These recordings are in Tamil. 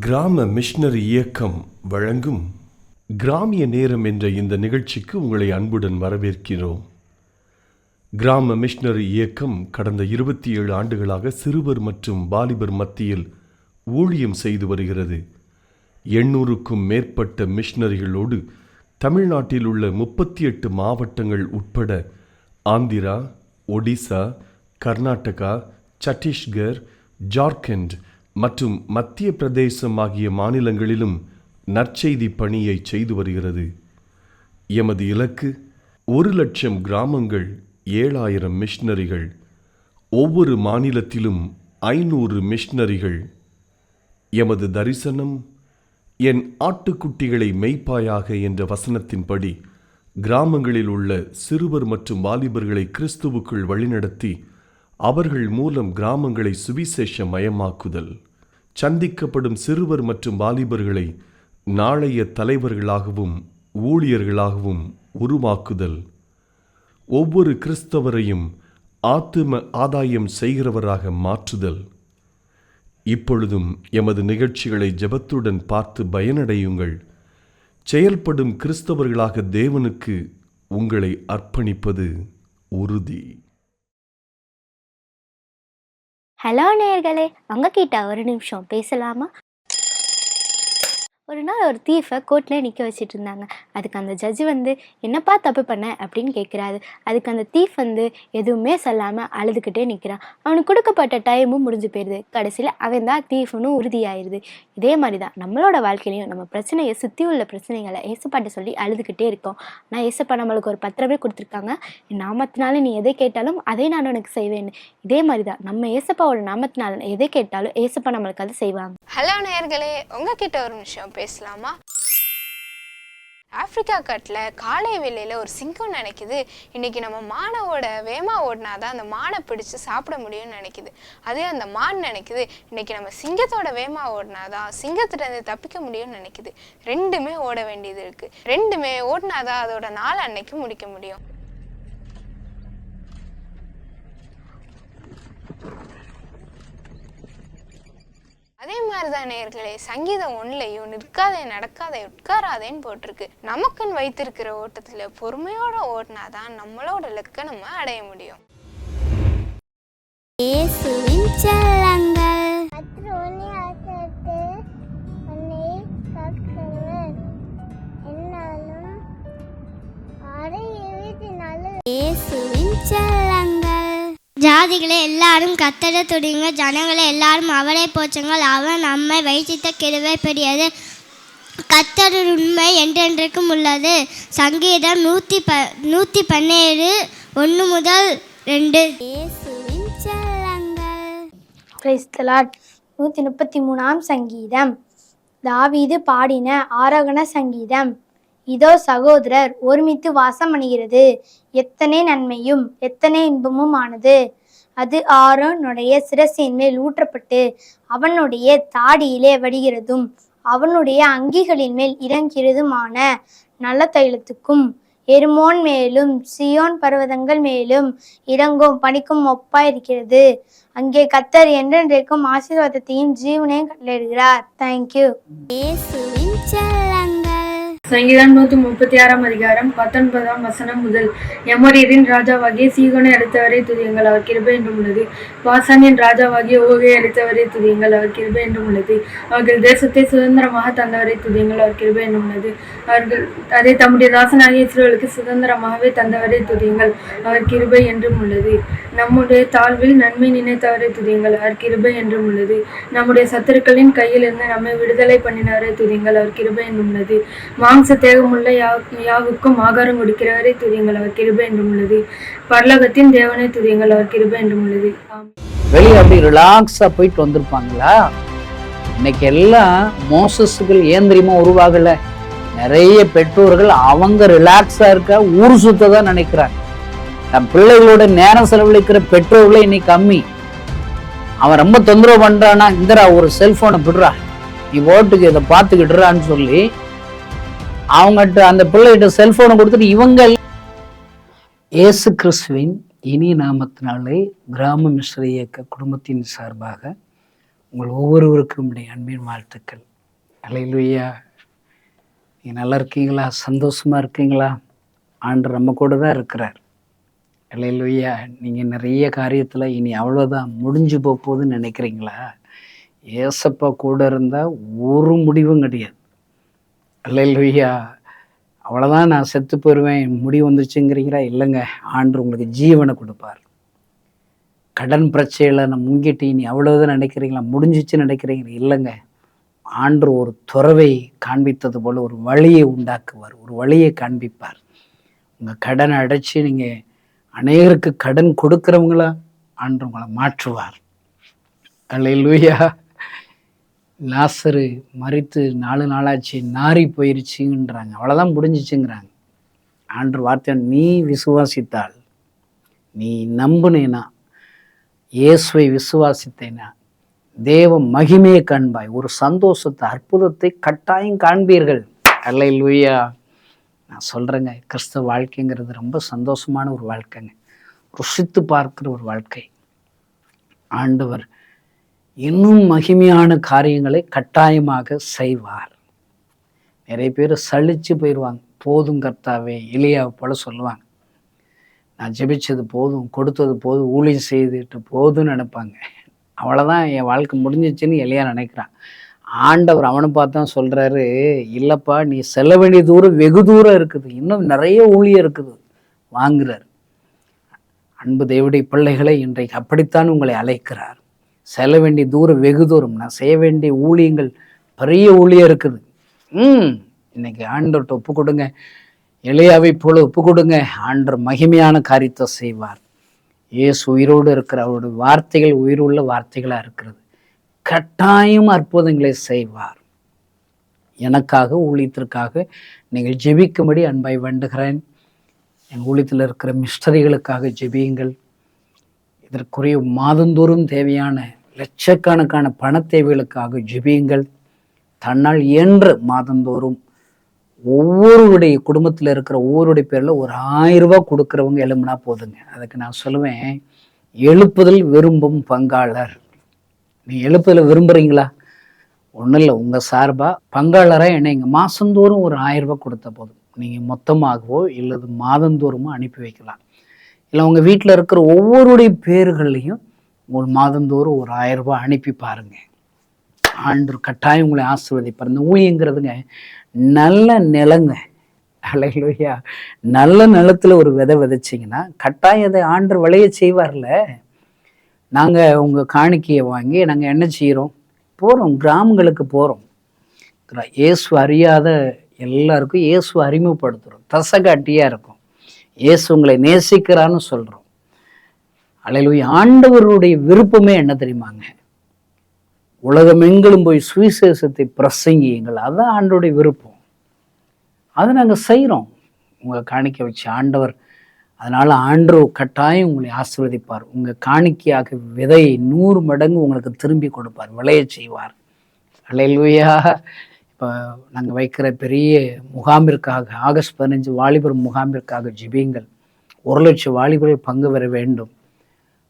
கிராம மிஷனரி இயக்கம் வழங்கும் கிராமிய நேரம் என்ற இந்த நிகழ்ச்சிக்கு உங்களை அன்புடன் வரவேற்கிறோம். கிராம மிஷனரி இயக்கம் கடந்த 27 ஆண்டுகளாக சிறுவர் மற்றும் வாலிபர் மத்தியில் ஊழியம் செய்து வருகிறது. 800க்கும் மேற்பட்ட மிஷனரிகளோடு தமிழ்நாட்டில் உள்ள 38 மாவட்டங்கள் உட்பட ஆந்திரா, ஒடிசா, கர்நாடகா, சத்தீஸ்கர், ஜார்க்கண்ட் மற்றும் மத்திய பிரதேசம் ஆகிய மாநிலங்களிலும் நற்செய்தி பணியை செய்து வருகிறது. எமது இலக்கு 1,00,000 கிராமங்கள், 7,000 மிஷனரிகள், ஒவ்வொரு மாநிலத்திலும் 500 மிஷனரிகள். எமது தரிசனம் என் ஆட்டுக்குட்டிகளை மேய்ப்பாயாக என்ற வசனத்தின்படி கிராமங்களில் உள்ள சிறுவர் மற்றும் வாலிபர்களை கிறிஸ்துவுக்குள் வழிநடத்தி அவர்கள் மூலம் கிராமங்களை சுவிசேஷ மயமாக்குதல், சந்திக்கப்படும் சிறுவர் மற்றும் வாலிபர்களை நாளைய தலைவர்களாகவும் ஊழியர்களாகவும் உருவாக்குதல், ஒவ்வொரு கிறிஸ்தவரையும் ஆத்தும ஆதாயம் செய்கிறவராக மாற்றுதல். இப்பொழுதும் எமது நிகழ்ச்சிகளை ஜெபத்துடன் பார்த்து பயனடையுங்கள். செயல்படும் கிறிஸ்தவர்களாக தேவனுக்கு உங்களை அர்ப்பணிப்பது உறுதி. ஹலோ நேயர்களே, உங்ககிட்ட ஒரு நிமிஷம் பேசலாமா? ஒரு நாள் ஒரு தீஃபை கோர்ட்டில் நிற்க வச்சுட்டு இருந்தாங்க. அதுக்கு அந்த ஜட்ஜு என்னப்பா தப்பு பண்ண அப்படின்னு கேட்குறாரு. அதுக்கு அந்த தீஃப் எதுவுமே சொல்லாமல் அழுதுகிட்டே நிற்கிறான். அவனுக்கு கொடுக்கப்பட்ட டைமும் முடிஞ்சு போயிடுது. கடைசியில் அவன் தான் தீஃப்னு உறுதியாயிருது. இதே மாதிரி தான் நம்மளோட வாழ்க்கையிலையும் நம்ம பிரச்சனையை சுற்றி உள்ள பிரச்சனைகளை ஏசப்பாட்ட சொல்லி அழுதுகிட்டே இருக்கோம். ஆனால் ஏசப்பா நம்மளுக்கு ஒரு பத்திரமே கொடுத்துருக்காங்க, என் நாமத்தினால நீ எதை கேட்டாலும் அதை நான் உனக்கு செய்வேன்னு. இதே மாதிரி தான் நம்ம ஏசப்பாவோட நாமத்தினால எதை கேட்டாலும் ஏசப்பா நம்மளுக்கு அதை செய்வாங்க. ஹலோ நேயர்களே, உங்ககிட்ட ஒரு நிமிஷம் பேசலாமா? ஆப்பிரிக்கா கட்டில் காலை வேளையில் ஒரு சிங்கம் நினைக்குது, இன்னைக்கு நம்ம மானோட வேமா ஓடினாதான் அந்த மானை பிடிச்சு சாப்பிட முடியும்னு நினைக்குது. அதே அந்த மான் நினைக்குது, இன்னைக்கு நம்ம சிங்கத்தோட வேமா ஓடினாதான் சிங்கத்திட்ட தப்பிக்க முடியும்னு நினைக்குது. ரெண்டுமே ஓட வேண்டியது இருக்கு. ரெண்டுமே ஓடினாதான் அதோட நாள் அன்னைக்கு முடிக்க முடியும். அதே மாதிரிதான் நேயர்களே, சங்கீதம் 1லையும் நிற்காதே நடக்காதே உட்காராதேன்னு போட்டிருக்கு. நமக்குன்னு வைத்திருக்கிற ஓட்டத்துல பொறுமையோட ஓடினாதான் நம்மளோட இலக்கை நம்ம அடைய முடியும். ஜாதிகளை எல்லாரும் கத்தரை துடிங்க, ஜனங்களை எல்லாரும் அவரை போற்றுங்கள், அவர் நம்மை வைத்தித்த கிருபை பெரியது, கத்தர் உண்மை என்றென்றைக்கும் உள்ளது. சங்கீதம் 117 1-2. 133ஆம் சங்கீதம். தாவீது பாடின ஆரோகண சங்கீதம். இதோ சகோதரர் ஒருமித்து வாசம் பண்ணுகிறது, எத்தனை நன்மையும் எத்தனை இன்பமும் ஆனது. அது ஆரோனுடைய சிரசின் மேல் ஊற்றப்பட்டு அவனுடைய தாடியிலே வடிகிறதும் அவனுடைய அங்கிகளின் மேல் இறங்கிறதுமான நல்ல தைலத்துக்கும் எருமோன் மேலும் சியோன் பர்வதங்கள் மேலும் இறங்கும் பனிக்கும் ஒப்பாயிருக்கிறது. அங்கே கத்தர் என்றென்றைக்கும் ஆசீர்வாதத்தையும் ஜீவனையும் கட்டளையிடுகிறார். தேங்க்யூ. சங்கீதம் 136ஆம் அதிகாரம் 19ஆம் வசனம் முதல். எமோரியரின் ராஜாவாகிய சீகோனை அளித்தவரை துதியுங்கள், அவர் கிருபை என்றும் உள்ளது. பாசானின் ராஜாவாகிய ஓகை அளித்தவரை துதியுங்கள், அவர் கிருபை என்றும் உள்ளது. அவர்கள் தேசத்தை சுதந்திரமாக தந்தவரை துதியுங்கள், அவர் கிருபை என்றும் உள்ளது. அவர்கள் அதை தம்முடைய தாசனாகிய இஸ்ரவேலுக்கு சுதந்திரமாகவே தந்தவரை துதியுங்கள், அவர் கிருபை என்றும் உள்ளது. நம்முடைய தாழ்வில் நன்மை நினைத்தவரை துதியுங்கள், அவர் கிருபை என்றும் உள்ளது. நம்முடைய சத்துருக்களின் கையில் இருந்து நம்மை விடுதலை பண்ணினவரை துதியுங்கள், அவர் கிருபை என்றும் உள்ளது. மாம்ச தேகமுள்ள யாவுக்கும் ஆகாரம் கொடுக்கிறவரை துதியுங்கள், அவர் கிருபை என்றும் உள்ளது. பரலோகத்தின் தேவனை துதியுங்கள், அவர் கிருபை என்றும் உள்ளது. வெளியே அப்படி ரிலாக்ஸா போயிட்டு வந்திருப்பாங்களா? இன்னைக்கு எல்லாம் மோசஸ்கள் ஏன் தெரியுமா உருவாகல? நிறைய பெற்றோர்கள் அவங்க ரிலாக்ஸா இருக்க ஊர் சுத்ததான் நினைக்கிறாங்க. தன் பிள்ளைகளோட நேரம் செலவழிக்கிற பெற்றோர்களே இன்னைக்கு கம்மி. அவன் ரொம்ப தொந்தரவு பண்றானா, இந்தரா ஒரு செல்போனை விடுறா, நீ ஓட்டுக்கு இதை பார்த்துக்கிட்டுறான்னு சொல்லி அவங்ககிட்ட அந்த பிள்ளைகிட்ட செல்போனை கொடுத்துட்டு இவங்க இயேசு கிறிஸ்துவின் இனிய நாமத்தினாலே கிராம மிஷனரி இயக்க குடும்பத்தின் சார்பாக உங்கள் ஒவ்வொருவருக்கும் அன்பின் வாழ்த்துக்கள். அல்லேலூயா. நீங்கள் நல்லா இருக்கீங்களா? சந்தோஷமாக இருக்கீங்களா? ஆண்டவர் நம்ம கூட தான் இருக்கிறார். அல்லேலூயா. நீங்கள் நிறைய காரியத்தில் இனி அவ்வளோதான் முடிஞ்சு போகுதுன்னு நினைக்கிறீங்களா? ஏசப்பா கூட இருந்தால் ஒரு முடிவும் கிடையாது. அல்லேலூயா. அவ்வளோதான், நான் செத்து போயிடுவேன், முடிவு வந்துருச்சுங்கிறீங்களா? இல்லைங்க, ஆண்டவர் உங்களுக்கு ஜீவனை கொடுப்பார். கடன் பிரச்சனையில் நான் முங்கிட்டு இனி அவ்வளோதான் நினைக்கிறீங்களா? முடிஞ்சிச்சுன்னு நினைக்கிறீங்களா? இல்லைங்க, ஆண்டவர் ஒரு துறவை காண்பித்தது போல் ஒரு வழியை உண்டாக்குவார், ஒரு வழியை காண்பிப்பார். உங்கள் கடனை அடைச்சி நீங்கள் அநேகருக்கு கடன் கொடுக்குறவங்களா ஆண்டவர் உங்களை மாற்றுவார். அல்லேலூயா. லாசரு மரித்து 4 நாளாச்சு, நாரி போயிருச்சுன்றாங்க, அவ்வளோதான் முடிஞ்சிச்சுங்கிறாங்க. ஆண்டவர் வார்த்தை, நீ விசுவாசித்தால், நீ நம்புனேனா, இயேசுவை விசுவாசித்தேனா தேவ மகிமையை காண்பாய், ஒரு சந்தோஷத்தை, அற்புதத்தை கட்டாயம் காண்பீர்கள். அல்லேலூயா. நான் சொல்கிறேங்க, கிறிஸ்தவ வாழ்க்கைங்கிறது ரொம்ப சந்தோஷமான ஒரு வாழ்க்கைங்க, ருசித்து பார்க்குற ஒரு வாழ்க்கை. ஆண்டவர் இன்னும் மகிமையான காரியங்களை கட்டாயமாக செய்வார். நிறைய பேர் சலிச்சு போயிடுவாங்க. போதும் கர்த்தாவே, எலியாவை போல சொல்லுவாங்க, நான் ஜெபிச்சது போதும், கொடுத்தது போதும், ஊழியம் செய்துட்டு போதும்னு நினைப்பாங்க. அவ்வளோதான், என் வாழ்க்கை முடிஞ்சிச்சுன்னு எலியா நினைக்கிறான். ஆண்டவர் அவனை பார்த்து தான் சொல்கிறாரு, இல்லைப்பா, நீ செல்ல வேண்டிய தூரம் வெகு தூரம் இருக்குது, இன்னும் நிறைய ஊழியம் இருக்குது வாங்குறார். அன்பு தேவனுடைய பிள்ளைகளை இன்றைக்கு அப்படித்தான் உங்களை அழைக்கிறார். செல்ல வேண்டிய தூரம் வெகு தூரம், நான் செய்ய வேண்டிய ஊழியங்கள் பெரிய ஊழியம் இருக்குது. இன்னைக்கு ஆண்டவர்கிட்ட ஒப்பு கொடுங்க, எலியாவை போல ஒப்பு கொடுங்க. ஆண்டவர் மகிமையான காரியத்தை செய்வார். இயேசு உயிரோடு இருக்கிற அவருடைய வார்த்தைகள் உயிருள்ள வார்த்தைகளாக இருக்கிறது. கட்டாயம் அற்புதங்களை செய்வார். எனக்காக, ஊழியத்திற்காக நீங்கள் ஜெபிக்கும்படி அன்பாய் வேண்டுகிறேன். என் ஊழியத்தில் இருக்கிற மிஸ்டரிகளுக்காக ஜெபியுங்கள். இதற்குரிய மாதந்தோறும் தேவையான லட்சக்கணக்கான பண தேவைகளுக்காக ஜெபியுங்கள். தன்னால் இயன்ற மாதந்தோறும் ஒவ்வொருடைய குடும்பத்தில் இருக்கிற ஒவ்வொருடைய பேரில் ஒரு 1000 ரூபாய் கொடுக்குறவங்க எழுப்புனா போதுங்க. அதுக்கு நான் சொல்லுவேன், எழுப்புதல் விரும்பும் பங்காளர். நீ எழுப்புதல் விரும்புகிறீங்களா? ஒன்றும் இல்லை, உங்கள் சார்பாக பங்காளராக இணைங்க. மாதந்தோறும் ஒரு 1000 ரூபாய் கொடுத்த போதும். நீங்கள் மொத்தமாகவோ இல்லது மாதந்தோறுமோ அனுப்பி வைக்கலாம். இல்லை உங்கள் வீட்டில் இருக்கிற ஒவ்வொருடைய பேர்களையும் ஒரு மாதந்தோறும் ஒரு 1000 ரூபாய் அனுப்பி பாருங்க. ஆண்டவர் கட்டாயம் உங்களை ஆசீர்வதிப்பார். இந்த ஊழியங்கிறதுங்க நல்ல நிலங்க. அல்லேலூயா. நல்ல நிலத்தில் ஒரு விதை விதைச்சிங்கன்னா கட்டாயம் அதை ஆண்டவர் விளைய செய்வார்ல. நாங்கள் உங்கள் காணிக்கையை வாங்கி நாங்கள் என்ன செய்கிறோம்? போகிறோம், கிராமங்களுக்கு போகிறோம். இயேசு அறியாத எல்லாருக்கும் இயேசு அறிமுகப்படுத்துகிறோம். தசகாட்டியாக இருக்கும், இயேசு உங்களை நேசிக்கிறான்னு சொல்கிறோம். அல்லேலூயா. ஆண்டவருடைய விருப்பமே என்ன தெரியுமாங்க? உலகமெங்கிலும் போய் சுவிசேஷத்தை பிரசங்கியுங்கள். அதுதான் ஆண்டவருடைய விருப்பம். அதை நாங்கள் செய்கிறோம். உங்கள் காணிக்கை வச்சு ஆண்டவர், அதனால் ஆண்டவர் கட்டாயம் உங்களை ஆசீர்வதிப்பார். உங்கள் காணிக்கையாக விதையை 100 மடங்கு உங்களுக்கு திரும்பி கொடுப்பார், விளைய செய்வார். அல்லேலூயா. இப்போ நாங்கள் வைக்கிற பெரிய முகாமிற்காக, ஆகஸ்ட் 15 வாலிபர் முகாமிற்காக ஜெபியுங்கள். 1 லட்சம் வாலிபர்கள் பங்கு பெற வேண்டும்.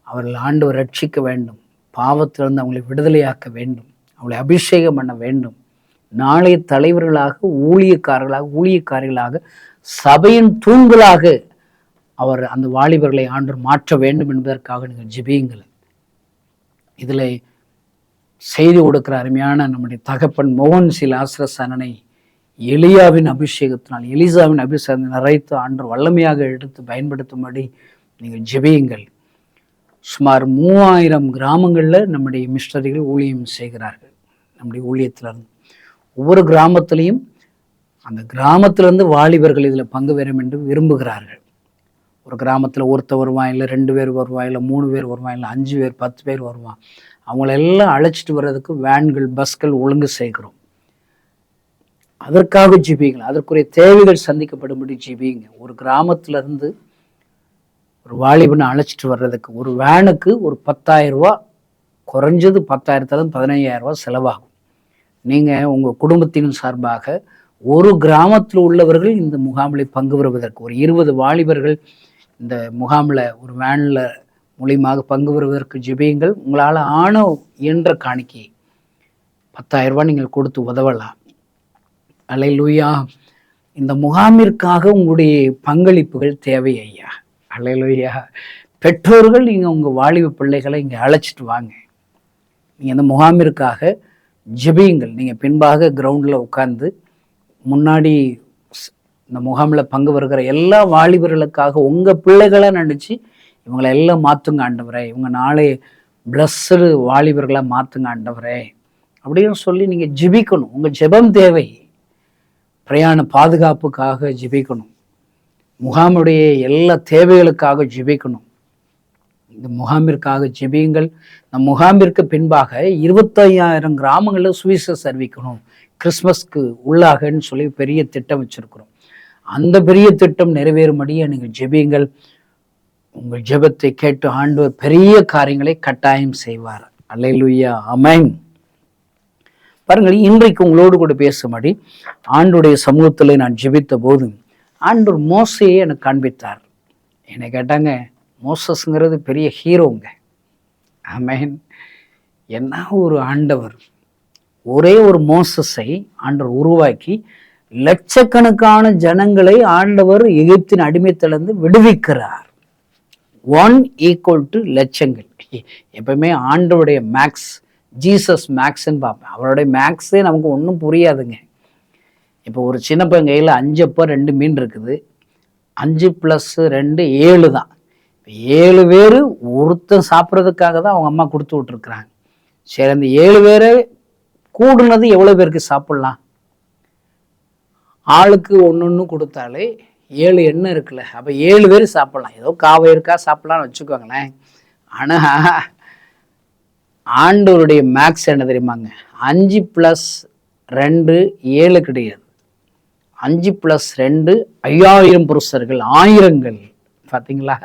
அவர்கள் ஆண்டவர் ரட்சிக்க வேண்டும், பாவத்திலிருந்து அவங்களை விடுதலையாக்க வேண்டும், அவங்களை அபிஷேகம் பண்ண வேண்டும். நாளைய தலைவர்களாக, ஊழியக்காரிகளாக, சபையின் தூண்களாக அவர் அந்த வாலிபர்களை ஆண்டவர் மாற்ற வேண்டும் என்பதற்காக நீங்கள் ஜெபியுங்கள். இதில் செய்தி கொடுக்கிற அருமையான நம்முடைய தகப்பன் மோகன் சி லாசரஸ் அண்ணனை எலியாவின் அபிஷேகத்தினால், எலிசாவின் அபிஷேகத்தை நிறைத்து ஆண்டவர் வல்லமையாக எடுத்து பயன்படுத்தும்படி நீங்கள் ஜெபியுங்கள். சுமார் 3000 கிராமங்களில் நம்முடைய மிஷனரிகள் ஊழியம் செய்கிறார்கள். நம்முடைய ஊழியத்திலிருந்து ஒவ்வொரு கிராமத்திலையும் அந்த கிராமத்திலிருந்து வாலிபர்கள் இதில் பங்கு பெறும் என்று விரும்புகிறார்கள். ஒரு கிராமத்தில் ஒருத்தர் வருவான், இல்லை 2 பேர் வருவான், இல்லை 3 பேர் வருவான், இல்லை 5 பேர் 10 பேர் வருவான். அவங்களெல்லாம் அழைச்சிட்டு வர்றதுக்கு வேன்கள், பஸ்கள் ஒழுங்கு செய்கிறோம். அதற்காக ஜெபியுங்கள். அதற்குரிய தேவைகள் சந்திக்கப்படும்படி ஜெபியுங்க. ஒரு கிராமத்திலிருந்து ஒரு வாலிபனை அழைச்சிட்டு வர்றதுக்கு ஒரு வேனுக்கு ஒரு 10,000 ரூபா, குறைஞ்சது 10,000 15,000 ரூபா செலவாகும். நீங்கள் உங்கள் குடும்பத்தின் சார்பாக ஒரு கிராமத்தில் உள்ளவர்கள் இந்த முகாமில் பங்கு பெறுவதற்கு, ஒரு 20 வாலிபர்கள் இந்த முகாமில் ஒரு வேனில் மூலியமாக பங்கு பெறுவதற்கு ஜெபியுங்கள். உங்களால் ஆன என்ற காணிக்கை 10,000 ரூபா நீங்கள் கொடுத்து உதவலாம். அல்லேலூயா. இந்த முகாமிற்காக உங்களுடைய பங்களிப்புகள் தேவை ஐயா. அல்லேலூயா. பெற்றோர்கள் நீங்கள் உங்கள் வாலிப பிள்ளைகளை இங்கே அழைச்சிட்டு வாங்க. நீங்கள் இந்த முகாமிற்காக ஜெபியுங்கள். நீங்கள் பின்பாக கிரவுண்டில் உட்கார்ந்து முன்னாடி இந்த முகாமில் பங்கு வருகிற எல்லா வாலிபர்களுக்காக உங்கள் பிள்ளைகளை நினச்சி இவங்களை எல்லாம் மாற்றுங்க ஆண்டவரே, இவங்க நாளை பிளஸ்ஸடு வாலிபர்களாக மாற்றுங்க ஆண்டவரே அப்படின்னு சொல்லி நீங்கள் ஜெபிக்கணும். உங்கள் ஜெபம் தேவை. பிரயாண பாதுகாப்புக்காக ஜெபிக்கணும். முகாமுடைய எல்லா தேவைகளுக்காக ஜெபிக்கணும். இந்த முகாமிற்காக ஜெபியுங்கள். இந்த முகாமிற்கு பின்பாக 25,000 கிராமங்களில் சுவிசேஷம் அறிவிக்கணும் கிறிஸ்மஸ்க்கு உள்ளாகன்னு சொல்லி பெரிய திட்டம் வச்சிருக்கிறோம். அந்த பெரிய திட்டம் நிறைவேறும்படியே நீங்கள் ஜெபியுங்கள். உங்கள் ஜெபத்தை கேட்டு ஆண்டவர் பெரிய காரியங்களை கட்டாயம் செய்வார். அல்லேலூயா, ஆமென். பாருங்கள், இன்றைக்கு உங்களோடு கூட பேசும்படி ஆண்டுடைய சமூகத்தில் நான் ஜெபித்த போது ஆண்டவர் மோசையை எனக்கு காண்பித்தார். என்னை கேட்டாங்க, மோசஸ்ங்கிறது பெரிய ஹீரோங்க. ஆமென். என்ன ஒரு ஆண்டவர்! ஒரே ஒரு மோசஸை ஆண்டவர் உருவாக்கி லட்சக்கணக்கான ஜனங்களை ஆண்டவர் எகிப்தின் அடிமைத்திலிருந்து விடுவிக்கிறார். 1 = லட்சங்கள். எப்பவுமே ஆண்டவருடைய மேக்ஸ், ஜீசஸ் மேக்ஸ்ன்னு பார்ப்பேன். அவருடைய மேக்ஸே நமக்கு ஒன்றும் புரியாதுங்க. இப்போ ஒரு சின்ன பையன் கையில் 5 அப்பம் 2 மீன் இருக்குது. 5 + 2 7 தான். 7 பேர் ஒருத்தன் சாப்பிட்றதுக்காக தான் அவங்க அம்மா கொடுத்து விட்டுருக்குறாங்க. சரி, அந்த 7 பேரை கூடுனது எவ்வளோ பேருக்கு சாப்பிட்லாம்? ஆளுக்கு ஒன்று கொடுத்தாலே 7 எண்ணெய் இருக்குல்ல, அப்போ 7 பேர் சாப்பிட்லாம். ஏதோ காவை இருக்கா சாப்பிட்லான்னு வச்சுக்கோங்களேன். ஆனால் ஆண்டவருடைய மேக்ஸ் என்ன தெரியுமாங்க? 5 + 2 7 கிடையாது. 5 + 2 5000 புருஷர்கள், ஆயிரங்கள். பார்த்தீங்களா?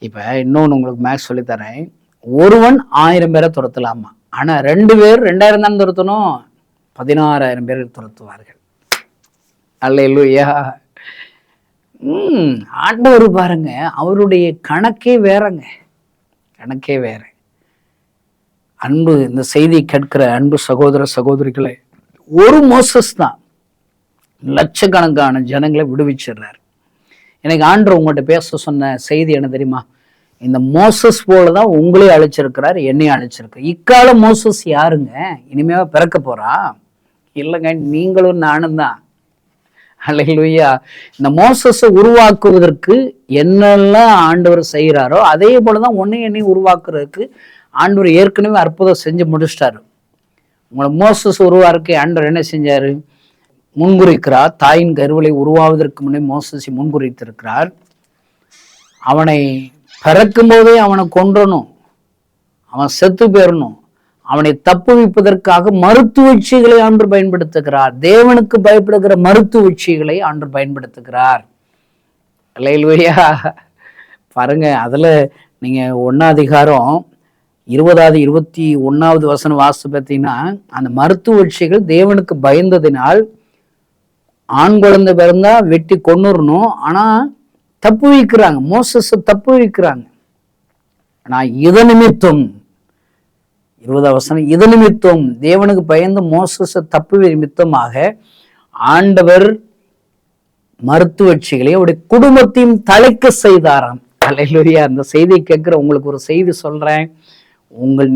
இப்போ இன்னொன்று உங்களுக்கு மேக்ஸ் சொல்லித்தரேன். ஒருவன் 1000 பேரை துரத்தலாமா, ஆனால் 2 பேர் 2000 தானே துரத்தணும். 16,000 பேர் துரத்துவார்கள். அல்லேலூயா. ஆண்டவர் பாருங்க, அவருடைய கணக்கே வேறங்க, கணக்கே வேற. அன்பு, இந்த செய்தி கேட்கிற அன்பு சகோதர சகோதரிகளை, ஒரு மோசஸ் தான் லட்சக்கணக்கான ஜனங்களை விடுவிச்சிடுறாரு. எனக்கு ஆண்டவர் உங்கள்கிட்ட பேச சொன்ன செய்தி என்ன தெரியுமா? இந்த மோசஸ் போலதான் உங்களே அழைச்சிருக்கிறார், என்னையும் அழைச்சிருக்க. இக்கால மோசஸ் யாருங்க? இனிமேவா பிறக்க போறா? இல்லைங்க, நீங்களும் நானும் தான். அல்லேலூயா. இந்த மோசஸை உருவாக்குவதற்கு என்னெல்லாம் ஆண்டவர் செய்கிறாரோ அதே போலதான் என்னையும் உருவாக்குறதுக்கு ஆண்டவர் ஏற்கனவே அற்புதம் செஞ்சு முடிச்சிட்டாரு. உங்களை மோசஸ் உருவாக்க ஆண்டவர் என்ன செஞ்சாரு? முன்குறிக்கிறார். தாயின் கருவலை உருவாவதற்கு முன்னே மோசஸை முன்குறித்திருக்கிறார். அவனை பிறக்கும் போதே அவனை கொன்றணும், அவன் செத்து போயிடணும். அவனை தப்புவிப்பதற்காக மருத்துவச்சிகளை ஆண்டவர் பயன்படுத்துகிறார். தேவனுக்கு பயப்படுகிற மருத்துவச்சிகளை ஆண்டவர் பயன்படுத்துகிறார். அல்லேலூயா. பாருங்க, அதுல நீங்க 1 அதிகாரம் 20வது 21வது வசனம் வாசித்து பார்த்தீங்கன்னா, அந்த மருத்துவச்சிகள் தேவனுக்கு பயந்ததினால் ஆண் குழந்தை பிறந்தா வெட்டி கொன்னுறணும், ஆனா தப்பு வைக்கிறாங்க, மோசஸை தப்பு வைக்கிறாங்க. ஆனா இத நிமித்தம் 20வது வசனம், இத நிமித்தம் தேவனுக்கு பயந்து மோசஸை தப்பு நிமித்தமாக ஆண்டவர் மருத்துவச்சிகளை அவருடைய குடும்பத்தையும் தலைக்க செய்தாராம். அல்லேலூயா. அந்த செய்தியை கேட்கிற உங்களுக்கு ஒரு செய்தி சொல்றேன்.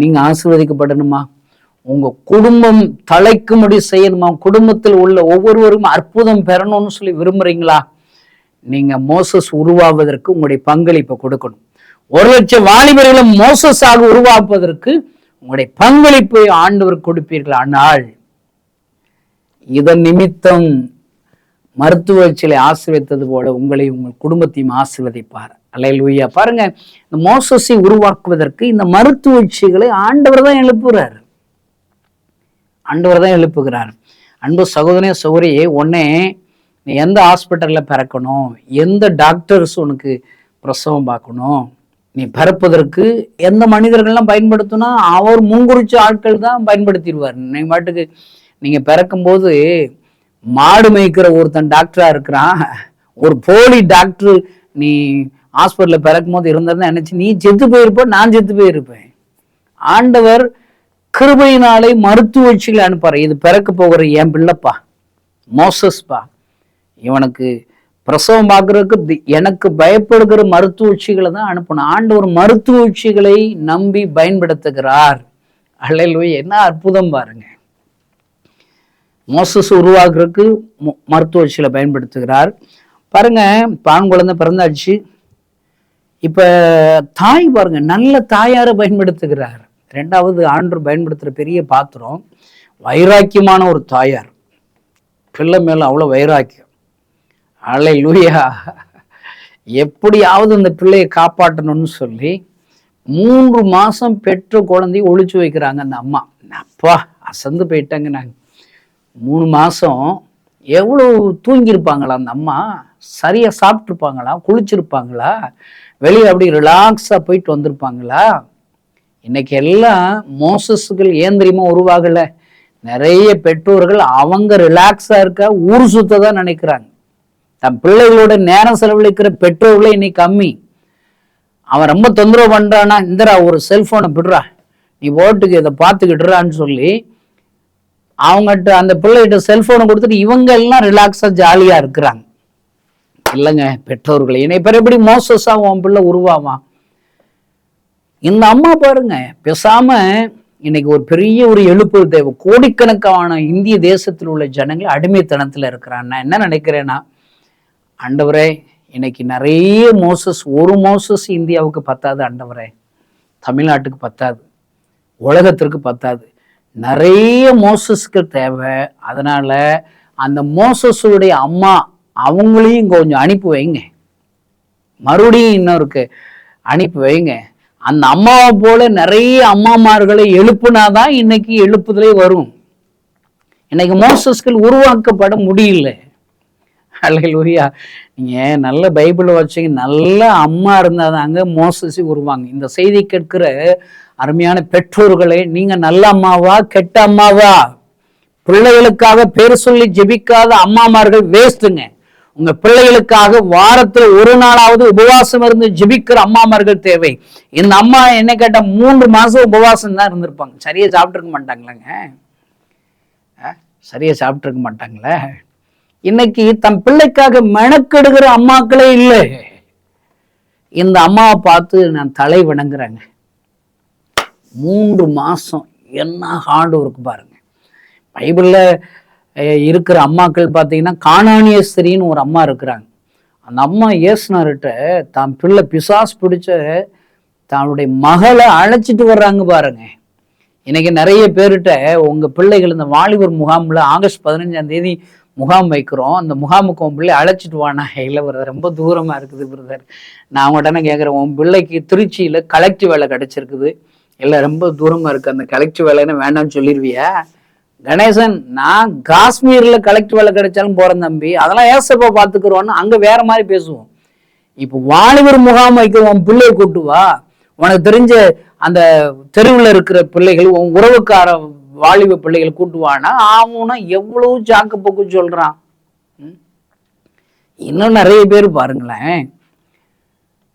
நீங்க ஆசீர்வதிக்கப்படணுமா? உங்க குடும்பம் தலைக்கும்படி செய்யணுமா? குடும்பத்தில் உள்ள ஒவ்வொருவரும் அற்புதம் பெறணும்னு சொல்லி விரும்புறீங்களா? நீங்க மோசஸ் உருவாவதற்கு உங்களுடைய பங்களிப்பை கொடுக்கணும். 1,00,000 வாலிபர்களை மோசஸாக உருவாக்குவதற்கு உங்களுடைய பங்களிப்பை ஆண்டவர் கொடுப்பீர்கள். ஆனால் இதன் நிமித்தம் மருத்துவச்சிகளை ஆசீர்வதித்தது போல உங்களை உங்கள் குடும்பத்தையும் ஆசீர்வதிப்பார். அல்லேலூயா. பாருங்க, இந்த மோசஸை உருவாக்குவதற்கு இந்த மருத்துவச்சிகளை ஆண்டவர் தான் எழுப்புகிறார். ஆண்டவர் தான் எழுப்புகிறார். அன்பு சகோதரனே சகோதரியே, உடனே நீ எந்த ஹாஸ்பிட்டலில் பிறக்கணும், எந்த டாக்டர்ஸ் உனக்கு பிரசவம் பார்க்கணும், நீ பிறப்பதற்கு எந்த மனிதர்கள்லாம் பயன்படுத்தினா அவர் முன்குறிச்ச ஆட்கள் தான் பயன்படுத்திடுவார். நீ பாட்டுக்கு நீங்கள் பிறக்கும்போது மாடு மேய்க்கிற ஒருத்தன் டாக்டரா இருக்கிறான், ஒரு போலி டாக்டர் நீ ஹாஸ்பிட்டலில் பிறக்கும் போது இருந்தாருன்னா நினைச்சு நீ செத்து போயிருப்ப, நான் செத்து போயிருப்பேன். ஆண்டவர் கிருபையினாலே மருத்துவச்சிகளை அனுப்பாரு. இது பிறக்க போகிற என் பிள்ளைப்பா, மோசஸ்பா, இவனுக்கு பிரசவம் பார்க்கறதுக்கு எனக்கு பயப்படுகிற மருத்துவ உச்சிகளை தான் அனுப்பணும். ஆண்டவர் மருத்துவ உச்சிகளை நம்பி பயன்படுத்துகிறார். அல்லேலூயா, என்ன அற்புதம் பாருங்க. மோசஸ் உருவாக்குறதுக்கு மருத்துவ உச்சிகளை பயன்படுத்துகிறார். பாருங்க, ஆண் குழந்தை பிறந்தாச்சு. இப்ப தாய் பாருங்க, நல்ல தாயாரை பயன்படுத்துகிறார். ரெண்டாவது ஆண்டவர் பயன்படுத்துற பெரிய பாத்திரம் வைராக்கியமான ஒரு தாயார். பிள்ளை மேல அவ்வளவு வைராக்கியம். அல்லேலூயா, எப்படியாவது இந்த பிள்ளையை காப்பாற்றணும்னு சொல்லி 3 மாசம் பெற்ற குழந்தைய ஒளிச்சு வைக்கிறாங்க அந்த அம்மா. அப்பா அசந்து போயிட்டாங்க. நாங்க 3 மாசம் எவ்வளவு தூங்கியிருப்பாங்களா அந்த அம்மா? சரியா சாப்பிட்டுருப்பாங்களா? குளிச்சிருப்பாங்களா? வெளியே அப்படி ரிலாக்ஸா போயிட்டு வந்திருப்பாங்களா? இன்னைக்கு எல்லாம் மோசஸ்கள் ஏந்திரியமா உருவாகல. நிறைய பெற்றோர்கள் அவங்க ரிலாக்ஸா இருக்க ஊர் சுத்ததான் நினைக்கிறாங்க. தன் பிள்ளைகளோட நேரம் செலவழிக்கிற பெற்றோர்களே இன்னைக்கு கம்மி. அவன் ரொம்ப தொந்தரவு பண்றானா, இந்தரா ஒரு செல்போனை விடுறா, நீ ஓட்டுக்கு இதை பார்த்துக்கிட்டுறான்னு சொல்லி அவங்ககிட்ட அந்த பிள்ளைகிட்ட செல்போனை கொடுத்துட்டு இவங்க எல்லாம் ரிலாக்ஸா ஜாலியா இருக்கிறாங்க. இல்லைங்க பெற்றோர்களை, என்னை பேர் எப்படி மோசஸா உன் பிள்ளை உருவாவான்? இந்த அம்மா பாருங்க, பேசாம இன்னைக்கு ஒரு பெரிய ஒரு எழுப்பு தேவை. கோடிக்கணக்கான இந்திய தேசத்தில் உள்ள ஜனங்கள் அடிமைத்தனத்துல இருக்கிறான். நான் என்ன நினைக்கிறேன்னா, ஆண்டவரே இன்னைக்கு நிறைய மோசஸ், ஒரு மோசஸ் இந்தியாவுக்கு பத்தாது ஆண்டவரே, தமிழ்நாட்டுக்கு பத்தாது, உலகத்திற்கு பத்தாது. நிறைய மோசஸ்கள் தேவை. அதனால அந்த மோசஸுடைய அம்மா அவங்களையும் கொஞ்சம் அனுப்பி வைங்க, மறுபடியும் இன்னொருக்கு அனுப்பி வைங்க. அந்த அம்மாவை போல நிறைய அம்மாமார்களை எழுப்புனாதான் இன்னைக்கு எழுப்புதலே வரும். இன்னைக்கு மோசஸ்கள் உருவாக்கப்பட முடியல. அல்லேலூயா, நீங்க நல்ல பைபிள் வச்சீங்க, நல்ல அம்மா இருந்தாதாங்க மோசஸ் உருவாங்க. இந்த செய்தி கேட்கிற அருமையான பெற்றோர்களே, நீங்க நல்ல அம்மாவா கெட்ட அம்மாவா? பிள்ளைகளுக்காக பேர் சொல்லி ஜெபிக்காத அம்மாமார்கள் வேஸ்ட்டுங்க. உங்க பிள்ளைகளுக்காக வாரத்துல ஒரு நாளாவது உபவாசம் இருந்து ஜெபிக்கிற அம்மாமார்கள் தேவை. இந்த அம்மா என்ன கேட்டா 3 மாசம் உபவாசம் தான் இருந்திருப்பாங்க. சரியா சாப்பிட்டுருக்க மாட்டாங்களேங்க, சரியா சாப்பிட்டுருக்க மாட்டாங்களே. இன்னைக்கு தன் பிள்ளைக்காக மெனக்கெடுகிற அம்மாக்களே இல்லை. இந்த அம்மாவை பார்த்து நான் தலை வணங்குறேங்க. 3 மாசம் என்ன ஹார்ட் ஒர்க் பாருங்க. பைபிள்ல இருக்கிற அம்மாக்கள் பார்த்தீங்கன்னா, கானானிய ஸ்திரீன்னு ஒரு அம்மா இருக்கிறாங்க. அந்த அம்மா இயேசுனார்கிட்ட தான் பிள்ளை பிசாசு பிடிச்ச தன்னுடைய மகளை அழைச்சிட்டு வர்றாங்க பாருங்க. இன்னைக்கு நிறைய பேர்கிட்ட உங்க பிள்ளைகள் இந்த வாலிபர் முகாம்ல ஆகஸ்ட் 15ஆம் தேதி முகாம் வைக்கிறோம், அந்த முகாமுக்கு உன் பிள்ளை அழைச்சிட்டு வானா. இல்லை பிரதர், ரொம்ப தூரமா இருக்குது பிரதர். நான் உடனே கேட்குறேன், உன் பிள்ளைக்கு திருச்சியில கலெக்டிவ் வேலை கிடைச்சிருக்குது, இல்லை ரொம்ப தூரமா இருக்கு, அந்த கலெக்டிவ் வேலைன்னு வேண்டாம்னு சொல்லிடுவியா? கணேசன், நான் காஷ்மீர்ல கலெக்டர் வேலை கிடைச்சாலும் போறேன் தம்பி, அதெல்லாம் ஏசப்பா பார்த்துக்கிறோன்னு அங்க வேற மாதிரி பேசுவோம். இப்போ வாலிபர் முகாம் வைக்கிறோம், உன் பிள்ளையை கூட்டு வா, உனக்கு தெரிஞ்ச அந்த தெருவில் இருக்கிற பிள்ளைகள், உன் உறவுக்கார வாலிப பிள்ளைகள் கூட்டுவானா ஆகும்னா எவ்வளவு சாக்கு போக்கு சொல்றான். இன்னும் நிறைய பேர் பாருங்களேன்,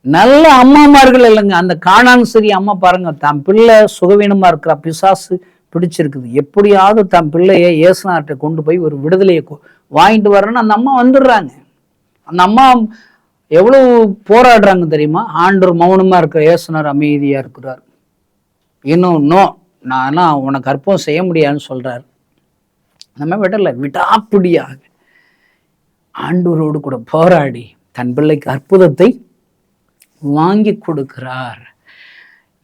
நல்ல அம்மாமார்கள் இல்லைங்க. அந்த காணாங்கசரி அம்மா பாருங்க, தான் பிள்ளை சுகவீனமா இருக்கிற பிசாசு பிடிச்சிருக்குது, எப்படியாவது தன் பிள்ளைய இயேசுநாட்டை கொண்டு போய் ஒரு விடுதலையை வாங்கிட்டு வரணும்னு அந்த அம்மா வந்துடுறாங்க. அந்த அம்மா எவ்வளவு போராடுறாங்க தெரியுமா? ஆண்டவர் மௌனமா இருக்கிற இயேசுனார் அமைதியா இருக்கிறார். இன்னும் நான் உனக்கு அற்புதம் செய்ய முடியாதுன்னு சொல்றாரு. நம்ம விடல, விடாப்பிடியாக ஆண்டவரோடு கூட போராடி தன் பிள்ளைக்கு அற்புதத்தை வாங்கி கொடுக்கிறார்.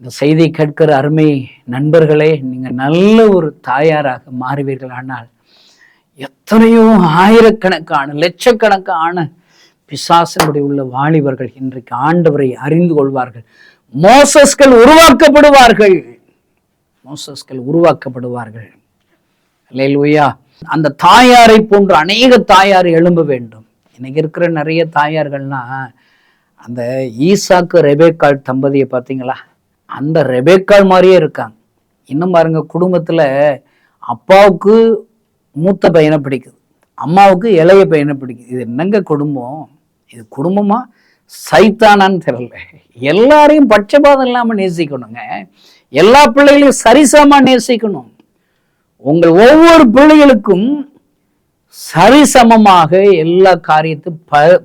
இந்த செய்தி கேட்கிற அருமை நண்பர்களே, நீங்க நல்ல ஒரு தாயாராக மாறுவீர்கள். ஆனால் எத்தனையோ ஆயிரக்கணக்கான லட்சக்கணக்கான பிசாசனுடைய உள்ள வாலிபர்கள் இன்றைக்கு ஆண்டவரை அறிந்து கொள்வார்கள். மோசஸ்கள் உருவாக்கப்படுவார்கள், மோசஸ்கள் உருவாக்கப்படுவார்கள். அல்லேலூயா. அந்த தாயாரை போன்று அநேக தாயார் எழும்ப வேண்டும். இன்னைக்கு இருக்கிற நிறைய தாயார்கள்னா, அந்த ஈசாக்கு ரெபேக்காள் தம்பதியை பார்த்தீங்களா, அந்த ரெபேக்காள் மாதிரியே இருக்காங்க. இன்னும் பாருங்க, குடும்பத்துல அப்பாவுக்கு மூத்த பையனை பிடிக்குது, அம்மாவுக்கு இளைய பையனை பிடிக்குது. இது என்னங்க குடும்பம்? இது குடும்பமா சைத்தானான்னு தெரியல. எல்லாரையும் பட்சபாதம் இல்லாம நேசிக்கணுங்க, எல்லா பிள்ளைகளையும் சரிசமா நேசிக்கணும். உங்கள் ஒவ்வொரு பிள்ளைகளுக்கும் சரிசமமாக எல்லா காரியத்தையும்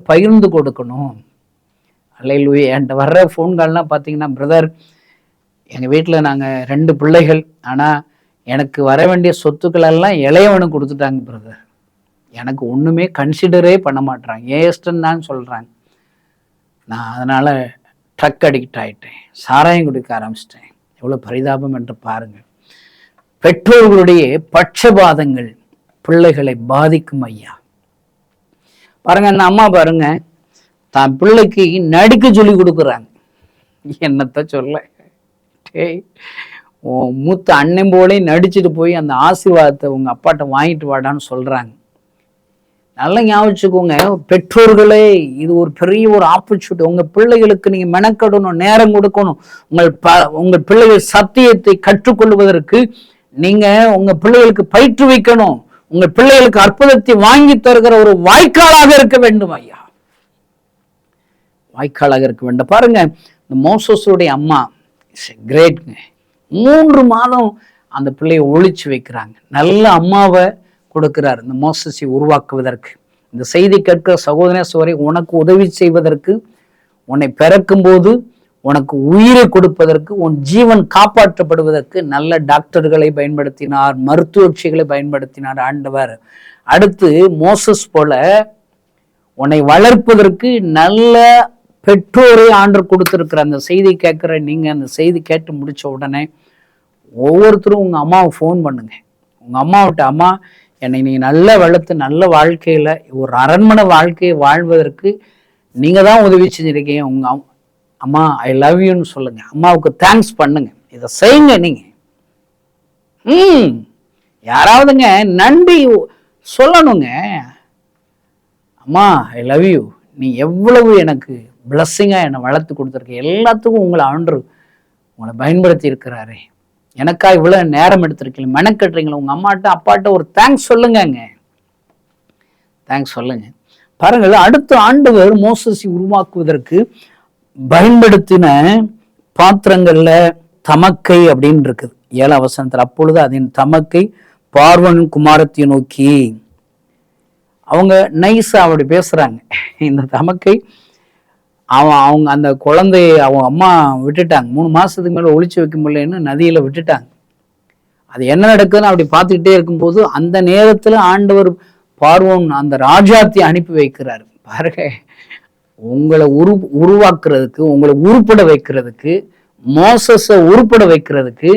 பகிர்ந்து கொடுக்கணும். அல்லேலூயா. என்கிட்ட வர்ற ஃபோன் கால்லாம் பார்த்தீங்கன்னா, பிரதர் எங்கள் வீட்டில் நாங்கள் 2 பிள்ளைகள், ஆனால் எனக்கு வர வேண்டிய சொத்துக்கள் எல்லாம் இளையவனுக்கு கொடுத்துட்டாங்க பிரதர். எனக்கு ஒன்றுமே கன்சிடரே பண்ண மாட்றாங்க, ஏஸ்டன் தான் சொல்கிறாங்க. நான் அதனால் ட்ரக் அடிக்ட் ஆகிட்டேன், சாராயம் குடிக்க ஆரம்பிச்சிட்டேன். எவ்வளோ பரிதாபம் என்று பாருங்கள். பெற்றோர்களுடைய பட்சபாதங்கள் பிள்ளைகளை பாதிக்கும் ஐயா. பாருங்க, அந்த அம்மா பாருங்க, தான் பிள்ளைக்கு நடிக்க சொல்லி கொடுக்குறாங்க. என்னத்த சொல்ல, மூத்த அண்ணன் போலே நடிச்சுட்டு போய் அந்த ஆசீர்வாதத்தை உங்க அப்பாட்ட வாங்கிட்டு வாடான்னு சொல்றாங்க. நல்லா ஞாபகம் வச்சுக்கோங்க பெற்றோர்களே, இது ஒரு பெரிய ஒரு ஆப்பர்ச்சுனிட்டி. உங்க பிள்ளைகளுக்கு நீங்க மெனக்கடணும், நேரம் கொடுக்கணும். உங்கள் பிள்ளைகள் சத்தியத்தை கற்றுக்கொள்வதற்கு நீங்க உங்க பிள்ளைகளுக்கு பயிற்றுவிக்கணும். உங்க பிள்ளைகளுக்கு அற்புதத்தை வாங்கி தருகிற ஒரு வாய்க்காலாக இருக்க வேண்டும் ஐயா, வாய்க்காலாக இருக்க வேண்டும். பாருங்க, இந்த மோசஸுடைய அம்மா கிரேட்ங்க. 3 மாதம் அந்த பிள்ளையை ஒழிச்சு வைக்கிறாங்க. நல்ல அம்மாவை கொடுக்கிறார் இந்த மோசஸை உருவாக்குவதற்கு. இந்த செய்தி கேட்கிற சகோதர சகோதரி, உனக்கு உதவி செய்வதற்கு, உன்னை பிறக்கும் போது உனக்கு உயிரை கொடுப்பதற்கு, உன் ஜீவன் காப்பாற்றப்படுவதற்கு நல்ல டாக்டர்களை பயன்படுத்தினார், மருத்துவச்சிகளை பயன்படுத்தினார் ஆண்டவர். அடுத்து மோசஸ் போல உன்னை வளர்ப்பதற்கு நல்ல பெற்றோரை ஆண்டவர் கொடுத்திருக்கிற. அந்த செய்தி கேட்கிற நீங்க அந்த செய்தி கேட்டு முடிச்ச உடனே ஒவ்வொருத்தரும் உங்க அம்மாவை ஃபோன் பண்ணுங்க. உங்க அம்மாவிட்ட, அம்மா என்னை நீங்க நல்லா வளர்த்து நல்ல வாழ்க்கையில ஒரு அரண்மனை வாழ்க்கையை வாழ்வதற்கு நீங்க தான் உதவி செஞ்சிருக்கீங்க. உங்க அம்மா ஐ லவ் யூன்னு சொல்லுங்க, அம்மாவுக்கு தேங்க்ஸ் பண்ணுங்க, இதை செய்யுங்க. நீங்க யாராவதுங்க நன்றி சொல்லணுங்க. அம்மா ஐ லவ் யூ, நீ எவ்வளவு எனக்கு பிளஸ்ஸிங்காக என்னை வளர்த்து கொடுத்துருக்க, எல்லாத்துக்கும் உங்களை உங்களை பயன்படுத்தி இருக்கிறாரு, எனக்கா இவ்வளோ நேரம் எடுத்திருக்கீங்க, மெனக்கட்டுறீங்களா, உங்கள் அம்மாட்ட அப்பாட்ட ஒரு தேங்க்ஸ் சொல்லுங்க, தேங்க்ஸ் சொல்லுங்க. பாருங்கள், அடுத்த ஆண்டவர் மோசஸை உருவாக்குவதற்கு பயன்படுத்தின பாத்திரங்கள்ல தமக்கை அப்படின்னு இருக்குது 7ஆம் வசனத்தில். அப்பொழுது அதன் தமக்கை பார்வன் குமாரத்தை நோக்கி, அவங்க நைஸா அப்படி பேசுறாங்க. இந்த தமக்கை அவங்க அந்த குழந்தைய அவங்க அம்மா விட்டுட்டாங்க, 3 மாசத்துக்கு மேல ஒளிச்சு வைக்க முடியலன்னு நதியில விட்டுட்டாங்க. அது என்ன நடக்குதுன்னு அப்படி பார்த்துக்கிட்டே இருக்கும்போது அந்த நேரத்துல ஆண்டவர் பார்வோன் அந்த ராஜாத்தை அனுப்பி வைக்கிறார். பாருங்க, உங்களை உருவாக்குறதுக்கு, உங்களை உருப்பட வைக்கிறதுக்கு, மோசஸை உருப்பட வைக்கிறதுக்கு,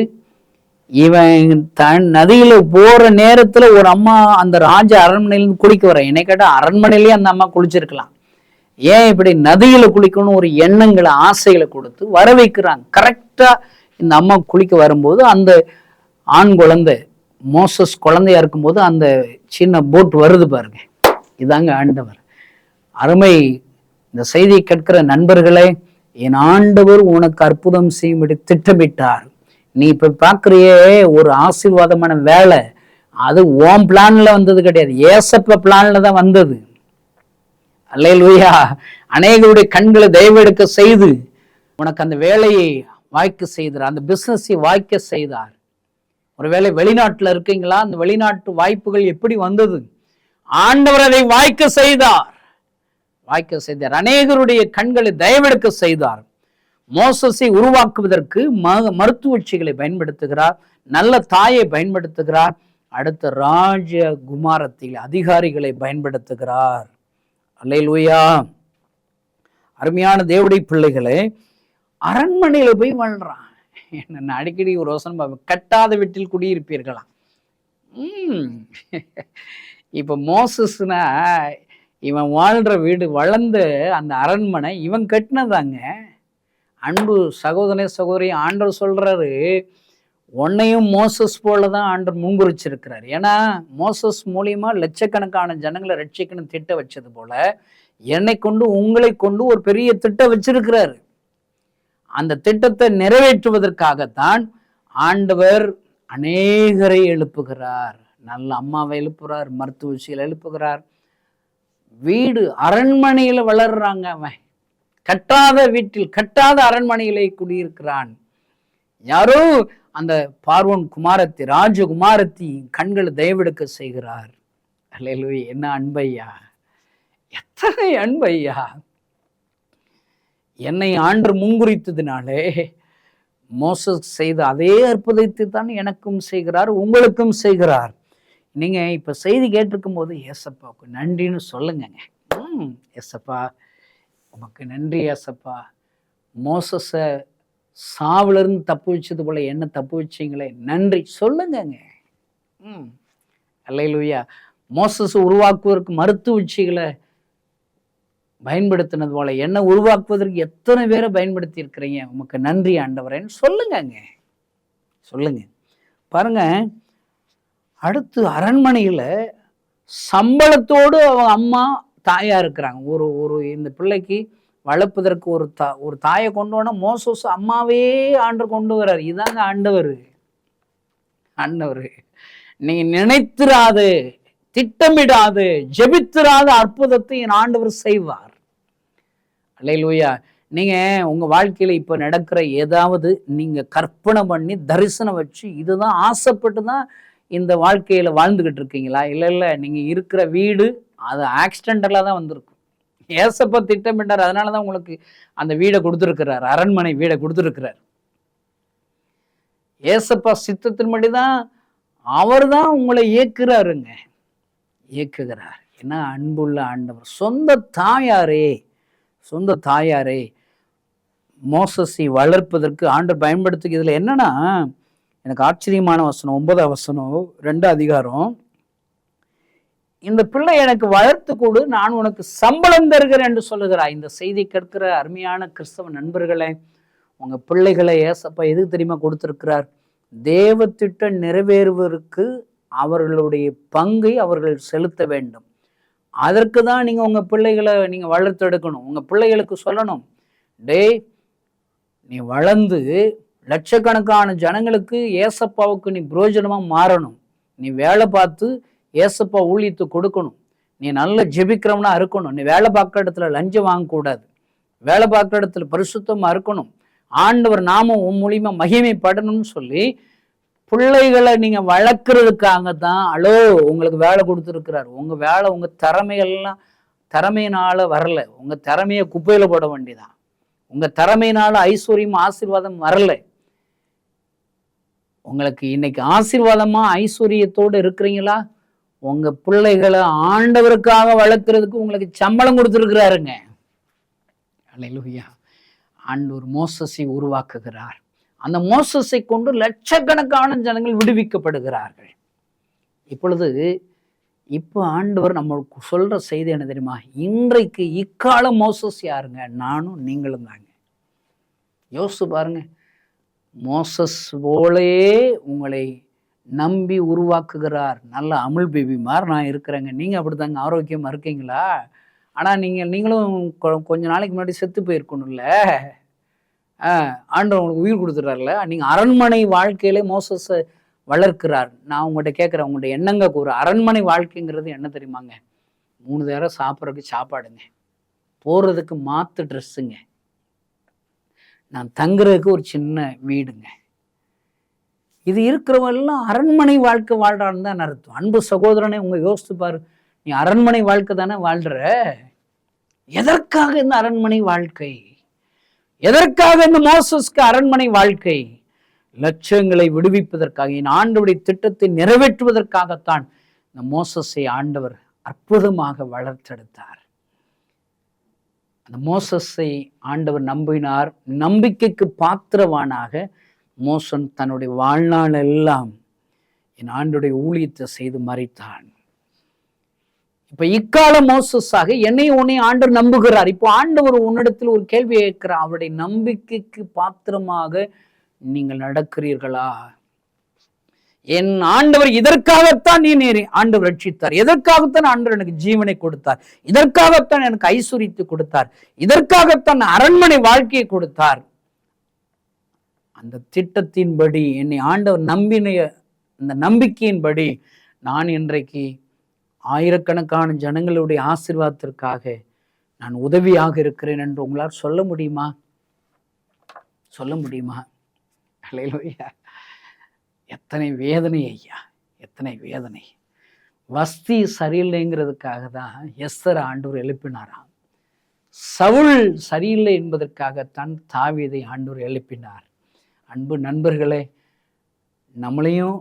இவன் தன் நதியில போற நேரத்துல ஒரு அம்மா அந்த ராஜ அரண்மனையிலிருந்து குளிக்க வர. என்னை கேட்டா அரண்மனையிலேயே அந்த அம்மா குளிச்சிருக்கலாம். ஏன் இப்படி நதியில குளிக்கணும் ஒரு எண்ணங்களை ஆசைகளை கொடுத்து வர வைக்கிறாங்க. கரெக்டா இந்த அம்மா குளிக்க வரும்போது அந்த ஆண் குழந்தை மோசஸ் குழந்தையா இருக்கும்போது அந்த சின்ன போட் வருது பாருங்க. இதாங்க ஆண்டவர். அருமை இந்த செய்தியை கேட்கிற நண்பர்களே, என் ஆண்டவர் உனக்கு அற்புதம் செய்யும்படி திட்டமிட்டார். நீ இப்ப பாக்குறியே ஒரு ஆசீர்வாதமான வேலை, அது ஓம் பிளான்ல வந்தது கிடையாது, ஏசப்ப பிளான்ல தான் வந்தது. அல்லேலூயா. அநேகருடைய கண்களை தயவெடுக்க செய்து உனக்கு அந்த வேலையை வாய்க்க செய்தார், அந்த பிசினஸை வாய்க்க செய்தார். ஒருவேளை வெளிநாட்டுல இருக்கீங்களா, அந்த வெளிநாட்டு வாய்ப்புகள் எப்படி வந்தது? ஆண்டவர் அதை வாய்க்க செய்தார், வாய்க்க செய்தார். அநேகருடைய கண்களை தயவெடுக்க செய்தார். மோசஸை உருவாக்குவதற்கு மருத்துவச்சிகளை பயன்படுத்துகிறார், நல்ல தாயை பயன்படுத்துகிறார், அடுத்த ராஜ குமாரத்தில் அதிகாரிகளை பயன்படுத்துகிறார். அல்லேலூயா. அருமையான தேவனுடைய பிள்ளைகளே, அரண்மனையில போய் வாழ்றான். என்ன அடிக்கடி ஒரு யோசனை, கட்டாத வீட்டில் குடியிருப்பீர்களாம். இப்ப மோசஸ்னா இவன் வாழ்ற வீடு, வளர்ந்த அந்த அரண்மனை இவன் கட்டினதாங்க. அன்பு சகோதர சகோதரி, ஆண்டவர் சொல்றாரு, உன்னையும் மோசஸ் போலதான் ஆண்டவர் முன்குறிச்சிருக்கிறார். ஏன்னா மோசஸ் மூலியமா லட்சக்கணக்கான ஜனங்களை ரட்சிக்கணும் திட்டம் வச்சது போல என்னை கொண்டு உங்களை கொண்டு ஒரு பெரிய திட்டம் வச்சிருக்கிறாரு. அந்த திட்டத்தை நிறைவேற்றுவதற்காகத்தான் ஆண்டவர் அநேகரை எழுப்புகிறார். நல்ல அம்மாவை எழுப்புகிறார், மருத்துவச்சிகளை எழுப்புகிறார். வீடு அரண்மனையில வளர்றாங்க. அவன் கட்டாத வீட்டில், கட்டாத அரண்மனையிலே குடியிருக்கிறான். யாரோ அந்த பார்வோன் குமாரத்தி, ராஜகுமாரத்தி கண்களை தயவெடுக்க செய்கிறார். அல்லேலூயா. என்ன அன்பையா, எத்தனை அன்பையா. என்னை ஆண்டவர் முன்குறித்ததினாலே மோசஸ் செய்த அதே அற்புதத்தை தான் எனக்கும் செய்கிறார், உங்களுக்கும் செய்கிறார். நீங்க இப்ப செய்தி கேட்டிருக்கும் போது ஏசப்பாவுக்கு நன்றின்னு சொல்லுங்கங்க. ஏசப்பா உமக்கு நன்றி ஏசப்பா, மோசஸை சாவிலிருந்து தப்பு வச்சது போல என்ன தப்பு வச்சிங்களே, நன்றி சொல்லுங்கங்க. அல்லேலூயா. மோசஸ் உருவாக்குவதற்கு மருத்துவ உச்சிகளை பயன்படுத்தினது போல என்ன உருவாக்குவதற்கு எத்தனை பேரை பயன்படுத்தி இருக்கிறீங்க, உமக்கு நன்றி ஆண்டவரேன்னு சொல்லுங்கங்க. சொல்லுங்க. பாருங்க, அடுத்து அரண்மனையில் சம்பளத்தோடு அவங்க அம்மா தாயா இருக்கிறாங்க. ஒரு இந்த பிள்ளைக்கு வளர்ப்பதற்கு ஒரு தாயை கொண்டு வந்தா மோசஸ் அம்மாவே ஆண்டவர் கொண்டு வர்றாரு. இதாங்க ஆண்டவர். நீங்க நினைத்திராது, திட்டமிடாது, ஜெபித்திராத அற்புதத்தை என் ஆண்டவர் செய்வார். அல்லேலூயா. நீங்க உங்க வாழ்க்கையில இப்ப நடக்கிற ஏதாவது நீங்க கற்பனை பண்ணி தரிசனம் வச்சு இதுதான் ஆசைப்பட்டு தான் இந்த வாழ்க்கையில வாழ்ந்துகிட்டு இருக்கீங்களா? இல்லை, நீங்க இருக்கிற வீடு அது ஆக்சிடென்டலா தான் வந்திருக்கும். ஏசப்பா திட்டமிட்டார், அதனாலதான் உங்களுக்கு அந்த வீடை கொடுத்துருக்கிறார், அரண்மனை வீடை கொடுத்துருக்கிறார். ஏசப்பா சித்தத்தின்படி தான் அவர் தான் உங்களை இயக்குகிறார். என்ன அன்புள்ள ஆண்டவர். சொந்த தாயாரே மோசஸை வளர்ப்பதற்கு ஆண்டவர் பயன்படுத்துக்கு. இதுல என்னன்னா எனக்கு ஆச்சரியமான வசனம், 9ஆம் வசனம் 2 அதிகாரம். இந்த பிள்ளை எனக்கு வளர்த்து கொடு, நான் உனக்கு சம்பளம் தருகிறேன் என்று சொல்லுகிறார். இந்த செய்தி கேட்கிற அருமையான கிறிஸ்தவ நண்பர்களே, உங்க பிள்ளைகளை ஏசப்பா எதுக்கு தெரியுமா கொடுத்திருக்கிறார்? தேவ திட்டம் நிறைவேறுவதற்கு அவர்களுடைய பங்கை அவர்கள் செலுத்த வேண்டும். அதற்கு தான் நீங்க உங்க பிள்ளைகளை நீங்க வளர்த்தெடுக்கணும். உங்க பிள்ளைகளுக்கு சொல்லணும், டேய் நீ வளர்ந்து லட்சக்கணக்கான ஜனங்களுக்கு ஏசப்பாவுக்கு நீ பிரயோஜனமா மாறணும். நீ வேலை பார்த்து ஏசப்பா ஊழியத்து கொடுக்கணும். நீ நல்ல ஜெபிக்கிறவனா இருக்கணும். நீ வேலை பார்க்குற இடத்துல லஞ்சம் வாங்கக்கூடாது. வேலை பார்க்குற இடத்துல பரிசுத்தமா இருக்கணும். ஆண்டவர் நாமம் உன் மூலியமா மகிமைப்படணும்னு சொல்லி பிள்ளைகளை நீங்க வளர்க்கறதுக்காக தான் உங்களுக்கு வேலை கொடுத்துருக்கிறார். உங்க வேலை உங்க திறமையினால வரல. உங்க திறமையை குப்பையில போட வேண்டியதான். உங்க திறமையினால ஐஸ்வர்யம் ஆசீர்வாதம் வரல. உங்களுக்கு இன்னைக்கு ஆசீர்வாதமா ஐஸ்வர்யத்தோடு இருக்கிறீங்களா? உங்க பிள்ளைகளை ஆண்டவருக்காக வளர்க்கறதுக்கு உங்களுக்கு சம்பளம் கொடுத்துருக்கிறாருங்க. அல்லேலூயா. ஆண்டவர் மோசஸை உருவாக்குகிறார். அந்த மோசஸை கொண்டு லட்சக்கணக்கான ஜனங்கள் விடுவிக்கப்படுகிறார்கள். இப்போ ஆண்டவர் நம்மளுக்கு சொல்ற செய்தி என்ன தெரியுமா? இன்றைக்கு இக்கால மோசஸ் யாருங்க? நானும் நீங்களும் தாங்க. யோசிச்சு பாருங்க. மோசஸ் போலே உங்களை நம்பி உருவாக்குகிறார். நல்ல அமுல் பேபி மாதிரி நான் இருக்கிறேங்க. நீங்க அப்படித்தாங்க ஆரோக்கியமா இருக்கீங்களா? ஆனா நீங்களும் கொஞ்ச நாளைக்கு முன்னாடி செத்து போயிருக்கணும்ல. ஆண்டவர் உங்களுக்கு உயிர் கொடுத்துறாருல. நீங்க அரண்மனை வாழ்க்கையில மோசஸை வளர்க்கிறார். நான் உங்கள்கிட்ட கேட்குறேன், உங்கள்கிட்ட என்னங்க ஒரு அரண்மனை வாழ்க்கைங்கிறது என்ன தெரியுமாங்க? 3 நேரம் சாப்பிட்றதுக்கு சாப்பாடுங்க, போகிறதுக்கு மாற்று ட்ரெஸ்ஸுங்க, நான் தங்குறதுக்கு ஒரு சின்ன வீடுங்க. இது இருக்கிறவெல்லாம் அரண்மனை வாழ்க்கை வாழ்றான்னு தான் அர்த்தம். அன்பு சகோதரனே, யோசித்து பாரு, நீ அரண்மனை வாழ்க்கை தானே வாழ்ற. எதற்காக இந்த அரண்மனை வாழ்க்கை? எதற்காக இந்த மோசஸ்க்கு அரண்மனை வாழ்க்கை? லட்சங்களை விடுவிப்பதற்காக, என் ஆண்டவருடைய திட்டத்தை நிறைவேற்றுவதற்காகத்தான் இந்த மோசஸை ஆண்டவர் அற்புதமாக வளர்த்தெடுத்தார். அந்த மோசஸை ஆண்டவர் நம்பினார். நம்பிக்கைக்கு பாத்திரவானாக மோசன் தன்னுடைய வாழ்நாள் எல்லாம் என் ஆண்டவருடைய ஊழியத்தை செய்து மரித்தான். இப்ப இக்கால மோசஸாக என்னையும் உன்னையும் ஆண்டவர் நம்புகிறார். இப்போ ஆண்டவர் உன்னிடத்தில் ஒரு கேள்வி கேட்கிறார். அவருடைய நம்பிக்கைக்கு பாத்திரமாக நீங்கள் நடக்கிறீர்களா? என் ஆண்டவர் இதற்காகத்தான் நீ ஆண்டவர் ரட்சித்தார், எதற்காகத்தான் ஆண்டவர் எனக்கு ஜீவனை கொடுத்தார், இதற்காகத்தான் எனக்கு ஐஸ்வர்யத்தை கொடுத்தார், இதற்காகத்தான் அரண்மனை வாழ்க்கையை கொடுத்தார். அந்த திட்டத்தின்படி என்னை ஆண்டவர் அந்த நம்பிக்கையின்படி நான் இன்றைக்கு ஆயிரக்கணக்கான ஜனங்களுடைய ஆசீர்வாதத்திற்காக நான் உதவியாக இருக்கிறேன் என்று உங்களால் சொல்ல முடியுமா? சொல்ல முடியுமா? அல்லேலூயா. எத்தனை வேதனை ஐயா, எத்தனை வேதனை. வஸ்தி சரியில்லைங்கிறதுக்காக தான் எஸ்தர் ஆண்டவர் எழுப்பினாராம். சவுல் சரியில்லை என்பதற்காகத்தான் தாவீதை ஆண்டவர் எழுப்பினார். அன்பு நண்பர்களே, நம்மளையும்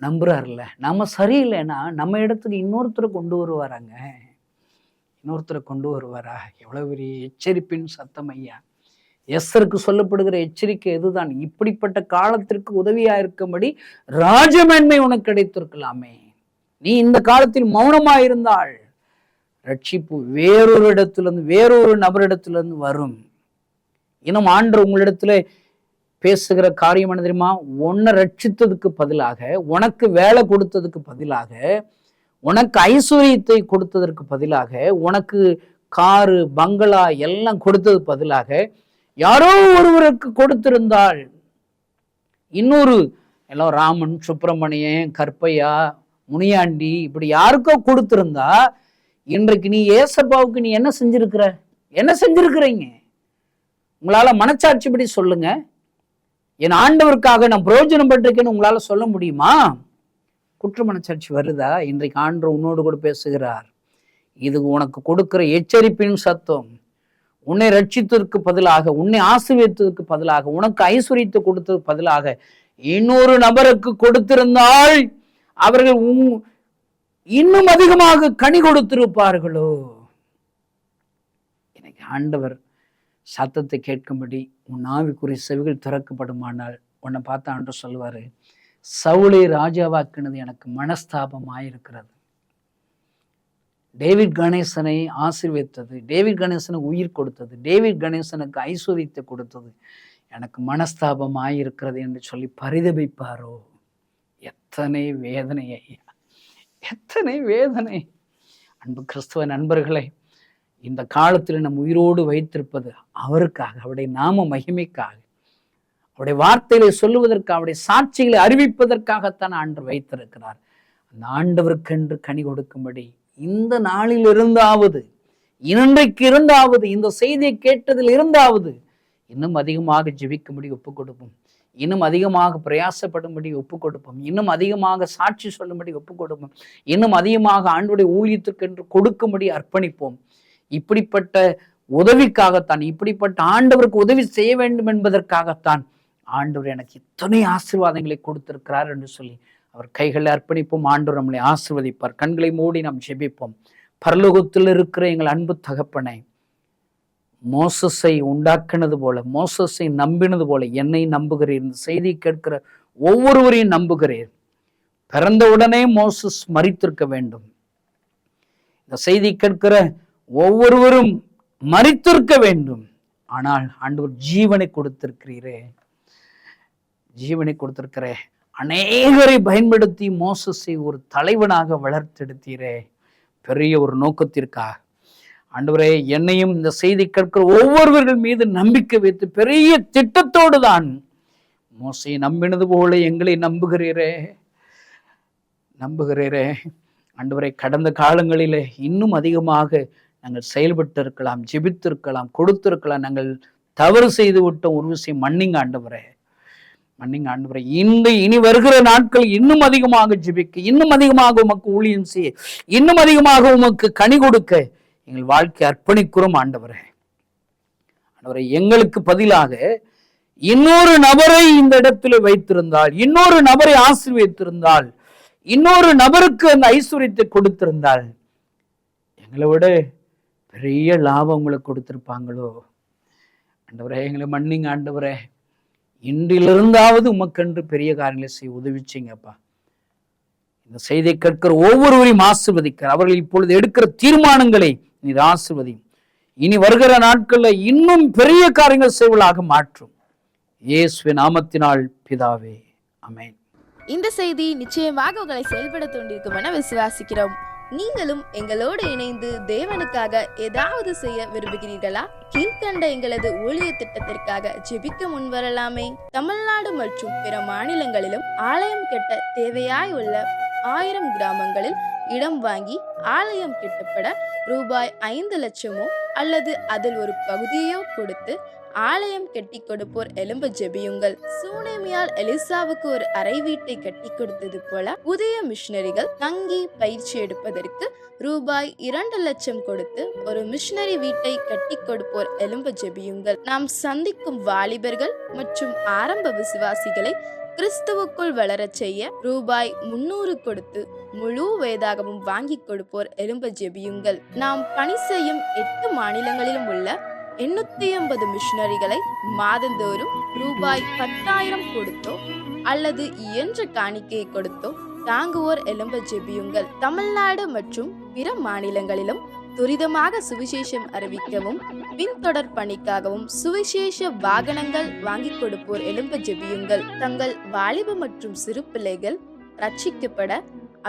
நம்புறாருல்ல. நம்ம சரியில்லைன்னா நம்ம இடத்துக்கு இன்னொருத்தரை கொண்டு வருவாராங்க. இன்னொருத்தரை கொண்டு வருவாரா? எவ்வளவு பெரிய எச்சரிப்பின் சத்தம் ஐயா! எஸ்தருக்கு சொல்லப்படுகிற எச்சரிக்கை எதுதான்? இப்படிப்பட்ட காலத்திற்கு உதவியா இருக்கும்படி ராஜமேன்மை உனக்கு கிடைத்திருக்கலாமே. நீ இந்த காலத்தில் மௌனமா இருந்தால் ரட்சிப்பு வேறொரு இடத்திலிருந்து, வேறொரு நபரிடத்திலிருந்து வரும். இன்னும் ஆண்டவர் உங்களிடத்துல பேசுகிற காரியம் என்ன தெரியுமா? உன்னை ரட்சித்ததுக்கு பதிலாக, உனக்கு வேலை கொடுத்ததுக்கு பதிலாக, உனக்கு ஐஸ்வர்யத்தை கொடுத்ததற்கு பதிலாக, உனக்கு காரு பங்களா எல்லாம் கொடுத்தது பதிலாக யாரோ ஒருவருக்கு கொடுத்திருந்தால், இன்னொரு எல்லாம் ராமன், சுப்பிரமணியன், கற்பையா, முனியாண்டி இப்படி யாருக்கோ கொடுத்திருந்தா, இன்றைக்கு நீ ஏசப்பாவுக்கு நீ என்ன செஞ்சிருக்கிற? என்ன செஞ்சிருக்கிறீங்க? உங்களால மனச்சாட்சிப்படி சொல்லுங்க. என் ஆண்டவருக்காக நான் பிரயோஜனம் பட்டிருக்கேன்னு உங்களால சொல்ல முடியுமா? குற்ற மனச்சாட்சி வருதா? இன்றைக்கு ஆண்டவர் உன்னோடு கூட பேசுகிறார். இது உனக்கு கொடுக்கிற எச்சரிப்பின் சத்தம். உன்னை ரட்சித்ததற்கு பதிலாக, உன்னை ஆசீர்வதித்ததற்கு பதிலாக, உனக்கு ஐஸ்வர்யத்தை கொடுத்ததுக்கு பதிலாக இன்னொரு நபருக்கு கொடுத்திருந்தால் அவர்கள் இன்னும் அதிகமாக கனி கொடுத்திருப்பார்களோ. எனக்கு ஆண்டவர் சத்தத்தை கேட்கும்படி உன் ஆவிக்குரிய செவிகள் திறக்கப்படுமானால் உன்னை பார்த்து ஆண்டவர் சொல்லுவாரு, சவுலை ராஜாவாக்குனது எனக்கு மனஸ்தாபமாயிருக்கிறது. டேவிட் கணேசனை ஆசீர்வதித்தது, டேவிட் கணேசனுக்கு உயிர் கொடுத்தது, டேவிட் கணேசனுக்கு ஐஸ்வர்யத்தை கொடுத்தது எனக்கு மனஸ்தாபமாயிருக்கிறது என்று சொல்லி பரிதபிப்பாரோ. எத்தனை வேதனை ஐயா, எத்தனை வேதனை! அன்பு கிறிஸ்துவ நண்பர்களே, இந்த காலத்தில் நம் உயிரோடு வைத்திருப்பது அவருக்காக, அவருடைய நாம மகிமைக்காக, அவருடைய வார்த்தைகளை சொல்லுவதற்காக, அவருடைய சாட்சிகளை அறிவிப்பதற்காகத்தான் ஆண்டவர் வைத்திருக்கிறார். அந்த ஆண்டவருக்கென்று கனி கொடுக்கும்படி இந்த நாளில் இருந்தாவது, இன்றைக்கு இருந்தாவது, இந்த செய்தியை கேட்டதில் இருந்தாவது இன்னும் அதிகமாக ஜெபிக்கும்படி ஒப்புக் கொடுப்போம். இன்னும் அதிகமாக பிரயாசப்படும்படி ஒப்புக் கொடுப்போம். இன்னும் அதிகமாக சாட்சி சொல்லும்படி ஒப்புக் கொடுப்போம். இன்னும் அதிகமாக ஆண்டவருடைய ஊழியத்துக்கென்று கொடுக்கும்படி அர்ப்பணிப்போம். இப்படிப்பட்ட உதவிக்காகத்தான், இப்படிப்பட்ட ஆண்டவருக்கு உதவி செய்ய வேண்டும் என்பதற்காகத்தான் ஆண்டவர் எனக்கு இத்தனை ஆசீர்வாதங்களை கொடுத்திருக்கிறார் என்று சொல்லி அவர் கைகளை அர்ப்பணிப்போம். ஆண்டவர் நம்மளை ஆசீர்வதிப்பார். கண்களை மூடி நாம் ஜெபிப்போம். பரலோகத்தில் இருக்கிற எங்கள் அன்பு தகப்பனை, மோசஸை உண்டாக்கினது போல, மோசஸை நம்பினது போல என்னை நம்புகிறீர். இந்த செய்தி கேட்கிற ஒவ்வொருவரையும் நம்புகிறீர். பிறந்த உடனே மோசஸ் மரித்திருக்க வேண்டும். இந்த செய்தி கேட்கிற ஒவ்வொருவரும் மரித்திருக்க வேண்டும். ஆனால் ஆண்டவர் ஜீவனை கொடுத்திருக்கிறீரே, ஜீவனை கொடுத்திருக்கிற அநேகரை பயன்படுத்தி மோசஸை ஒரு தலைவனாக வளர்த்தெடுத்தீரே, பெரிய ஒரு நோக்கத்திற்காக. ஆண்டவரே, என்னையும் இந்த செய்தி கேட்கிற ஒவ்வொருவர்கள் மீது நம்பிக்கை வைத்து பெரிய திட்டத்தோடு தான் மோசையை நம்பினது போல எங்களை நம்புகிறீரே. ஆண்டவரே, கடந்த காலங்களிலே இன்னும் அதிகமாக நாங்கள் செயல்பட்டு இருக்கலாம், ஜெபித்திருக்கலாம், கொடுத்திருக்கலாம். நாங்கள் தவறு செய்து விட்டோம். ஒரு விஷயம் மன்னிங்க ஆண்டவரே, மன்னிங்க ஆண்டவரே. இனி வருகிற நாட்கள் இன்னும் அதிகமாக ஜெபிக்க, இன்னும் அதிகமாக உமக்கு ஊழியம் செய்ய, இன்னும் அதிகமாக உமக்கு கனி கொடுக்க எங்கள் வாழ்க்கை அர்ப்பணிக்கிறோம் ஆண்டவரே. ஆண்டவரே, எங்களுக்கு பதிலாக இன்னொரு நபரை இந்த இடத்துல வைத்திருந்தால், இன்னொரு நபரை ஆசீர்வதித்திருந்தால், இன்னொரு நபருக்கு அந்த ஐஸ்வர்யத்தை கொடுத்திருந்தால் எங்களை விட பெரிய லாபம் உங்களுக்கு கொடுத்திருப்பாங்களோ. ஆண்டவரே, எங்களை மன்னிங்க ஆண்டவரே. இன்றிலிருந்தாவது உமக்கென்று பெரிய காரியங்களை செய்ய உதவிச்சிங்கப்பா. இந்த செய்தியை கேட்கிற ஒவ்வொருவரையும் ஆசீர்வதிக்கிற, அவர்கள் இப்பொழுது எடுக்கிற தீர்மானங்களை நீர் ஆசீர்வதி. இனி வருகிற நாட்களில் இன்னும் பெரிய காரியங்கள் செய்வதாக மாற்றும். இயேசுவின் நாமத்தினால் பிதாவே, ஆமென். இந்த செய்தி நிச்சயமாக உங்களை செயல்பட தூண்டிருக்கும் என விசுவாசிக்கிறோம். நீங்களும் எங்களோடு இணைந்து தேவனுக்காக ஏதாவது செய்ய விரும்புகிறீர்களா? கீழ்கண்ட எங்களது ஊழிய திட்டத்திற்காக ஜெபிக்க முன்வரலாமே. தமிழ்நாடு மற்றும் பிற மாநிலங்களிலும் ஆலயம் கட்ட தேவையாய் உள்ள 1000 கிராமங்களில் இடம் வாங்கி ஆலயம் கட்டப்பட ரூபாய் 5 லட்சமோ அல்லது அதில் ஒரு பகுதியோ கொடுத்து ஆலயம் கட்டி கொடுப்போர் எழும்ப ஜெபியுங்கள். சூனேமியால் எலிசாவுக்கு ஒரு அறை வீட்டை கட்டி கொடுத்தது போல புதிய மிஷனரிகள் தங்கி பயிற்சி எடுப்பதற்கு ரூபாய் 2 லட்சம் கொடுத்து ஒரு மிஷனரி வீட்டை கட்டி கொடுப்போர் எழும்ப ஜெபியுங்கள். நாம் சந்திக்கும் வாலிபர்கள் மற்றும் ஆரம்ப விசுவாசிகளை கிறிஸ்துவுக்குள் வளரச் செய்ய ரூபாய் 300 கொடுத்து முழு வேதாகமும் வாங்கி கொடுப்போர் எழும்ப ஜெபியுங்கள். நாம் பணி செய்யும் 8 மாநிலங்களிலும் உள்ள 880 மிஷனரிகளை மாதந்தோறும் ரூபாய் 10,000 கொடுத்தோ அல்லது இயன்ற காணிக்கையை கொடுத்தோ தாங்குவோர் எழும்ப ஜெபியுங்கள். தமிழ்நாடு மற்றும் பிற மாநிலங்களிலும் துரிதமாக சுவிசேஷம் அறிவிக்கவும் பின்தொடர் பணிக்காகவும் சுவிசேஷ வாகனங்கள் வாங்கி கொடுப்போர் எழும்ப ஜெபியுங்கள். தங்கள் வாலிப மற்றும் சிறு பிள்ளைகள் ரட்சிக்கப்பட,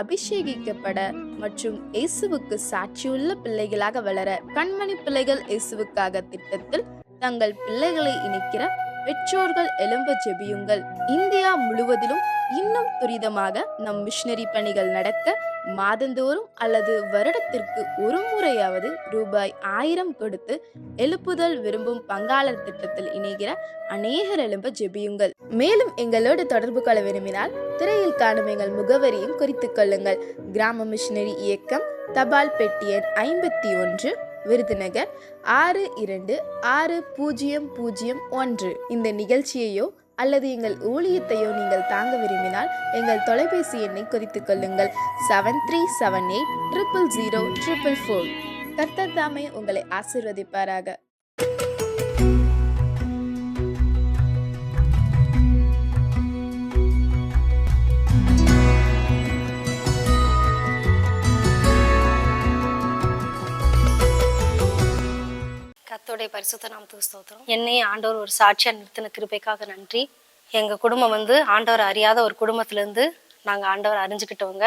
அபிஷேகிக்கப்பட மற்றும் இயேசுவுக்கு சாட்சியுள்ள பிள்ளைகளாக வளர கண்மணி பிள்ளைகள் இயேசுவுக்காக திட்டத்தில் தங்கள் பிள்ளைகளை இணைக்கிற பெற்றோர்கள் எழும்ப ஜெபியுங்கள். இந்தியா முழுவதிலும் இன்னும் துரிதமாக நம் மிஷனரி பணிகள் நடக்க மாதந்தோறும் அல்லது வருடத்திற்கு ஒரு முறையாவது ரூபாய் 1000 கொடுத்து எழுப்புதல் விரும்பும் பங்காளர் திட்டத்தில் இணைகிற அநேகர் எழும்ப ஜெபியுங்கள். மேலும் எங்களோடு தொடர்பு கொள்ள விரும்பினால் திரையில் காணும் எங்கள் முகவரியும் குறித்துக் கொள்ளுங்கள். கிராம மிஷனரி இயக்கம், தபால் பெட்டி எண் 51, விருதுநகர் 626001. இந்த நிகழ்ச்சியையோ அல்லது எங்கள் ஊழியத்தையோ நீங்கள் தாங்க விரும்பினால் எங்கள் தொலைபேசி எண்ணை குறித்துக் கொள்ளுங்கள். 7378000444. கர்த்தர் தாமே உங்களை ஆசீர்வதிப்பாராக. கர்த்தருடைய பரிசுத்த நாமத்துக்கு ஸ்தோத்திரம். என்னையும் ஆண்டவர் ஒரு சாட்சியா நிறுத்தின கிருபைக்காக நன்றி. எங்கள் குடும்பம் ஆண்டவர் அறியாத ஒரு குடும்பத்திலேருந்து நாங்கள் ஆண்டவர் அறிஞ்சுக்கிட்டவங்க.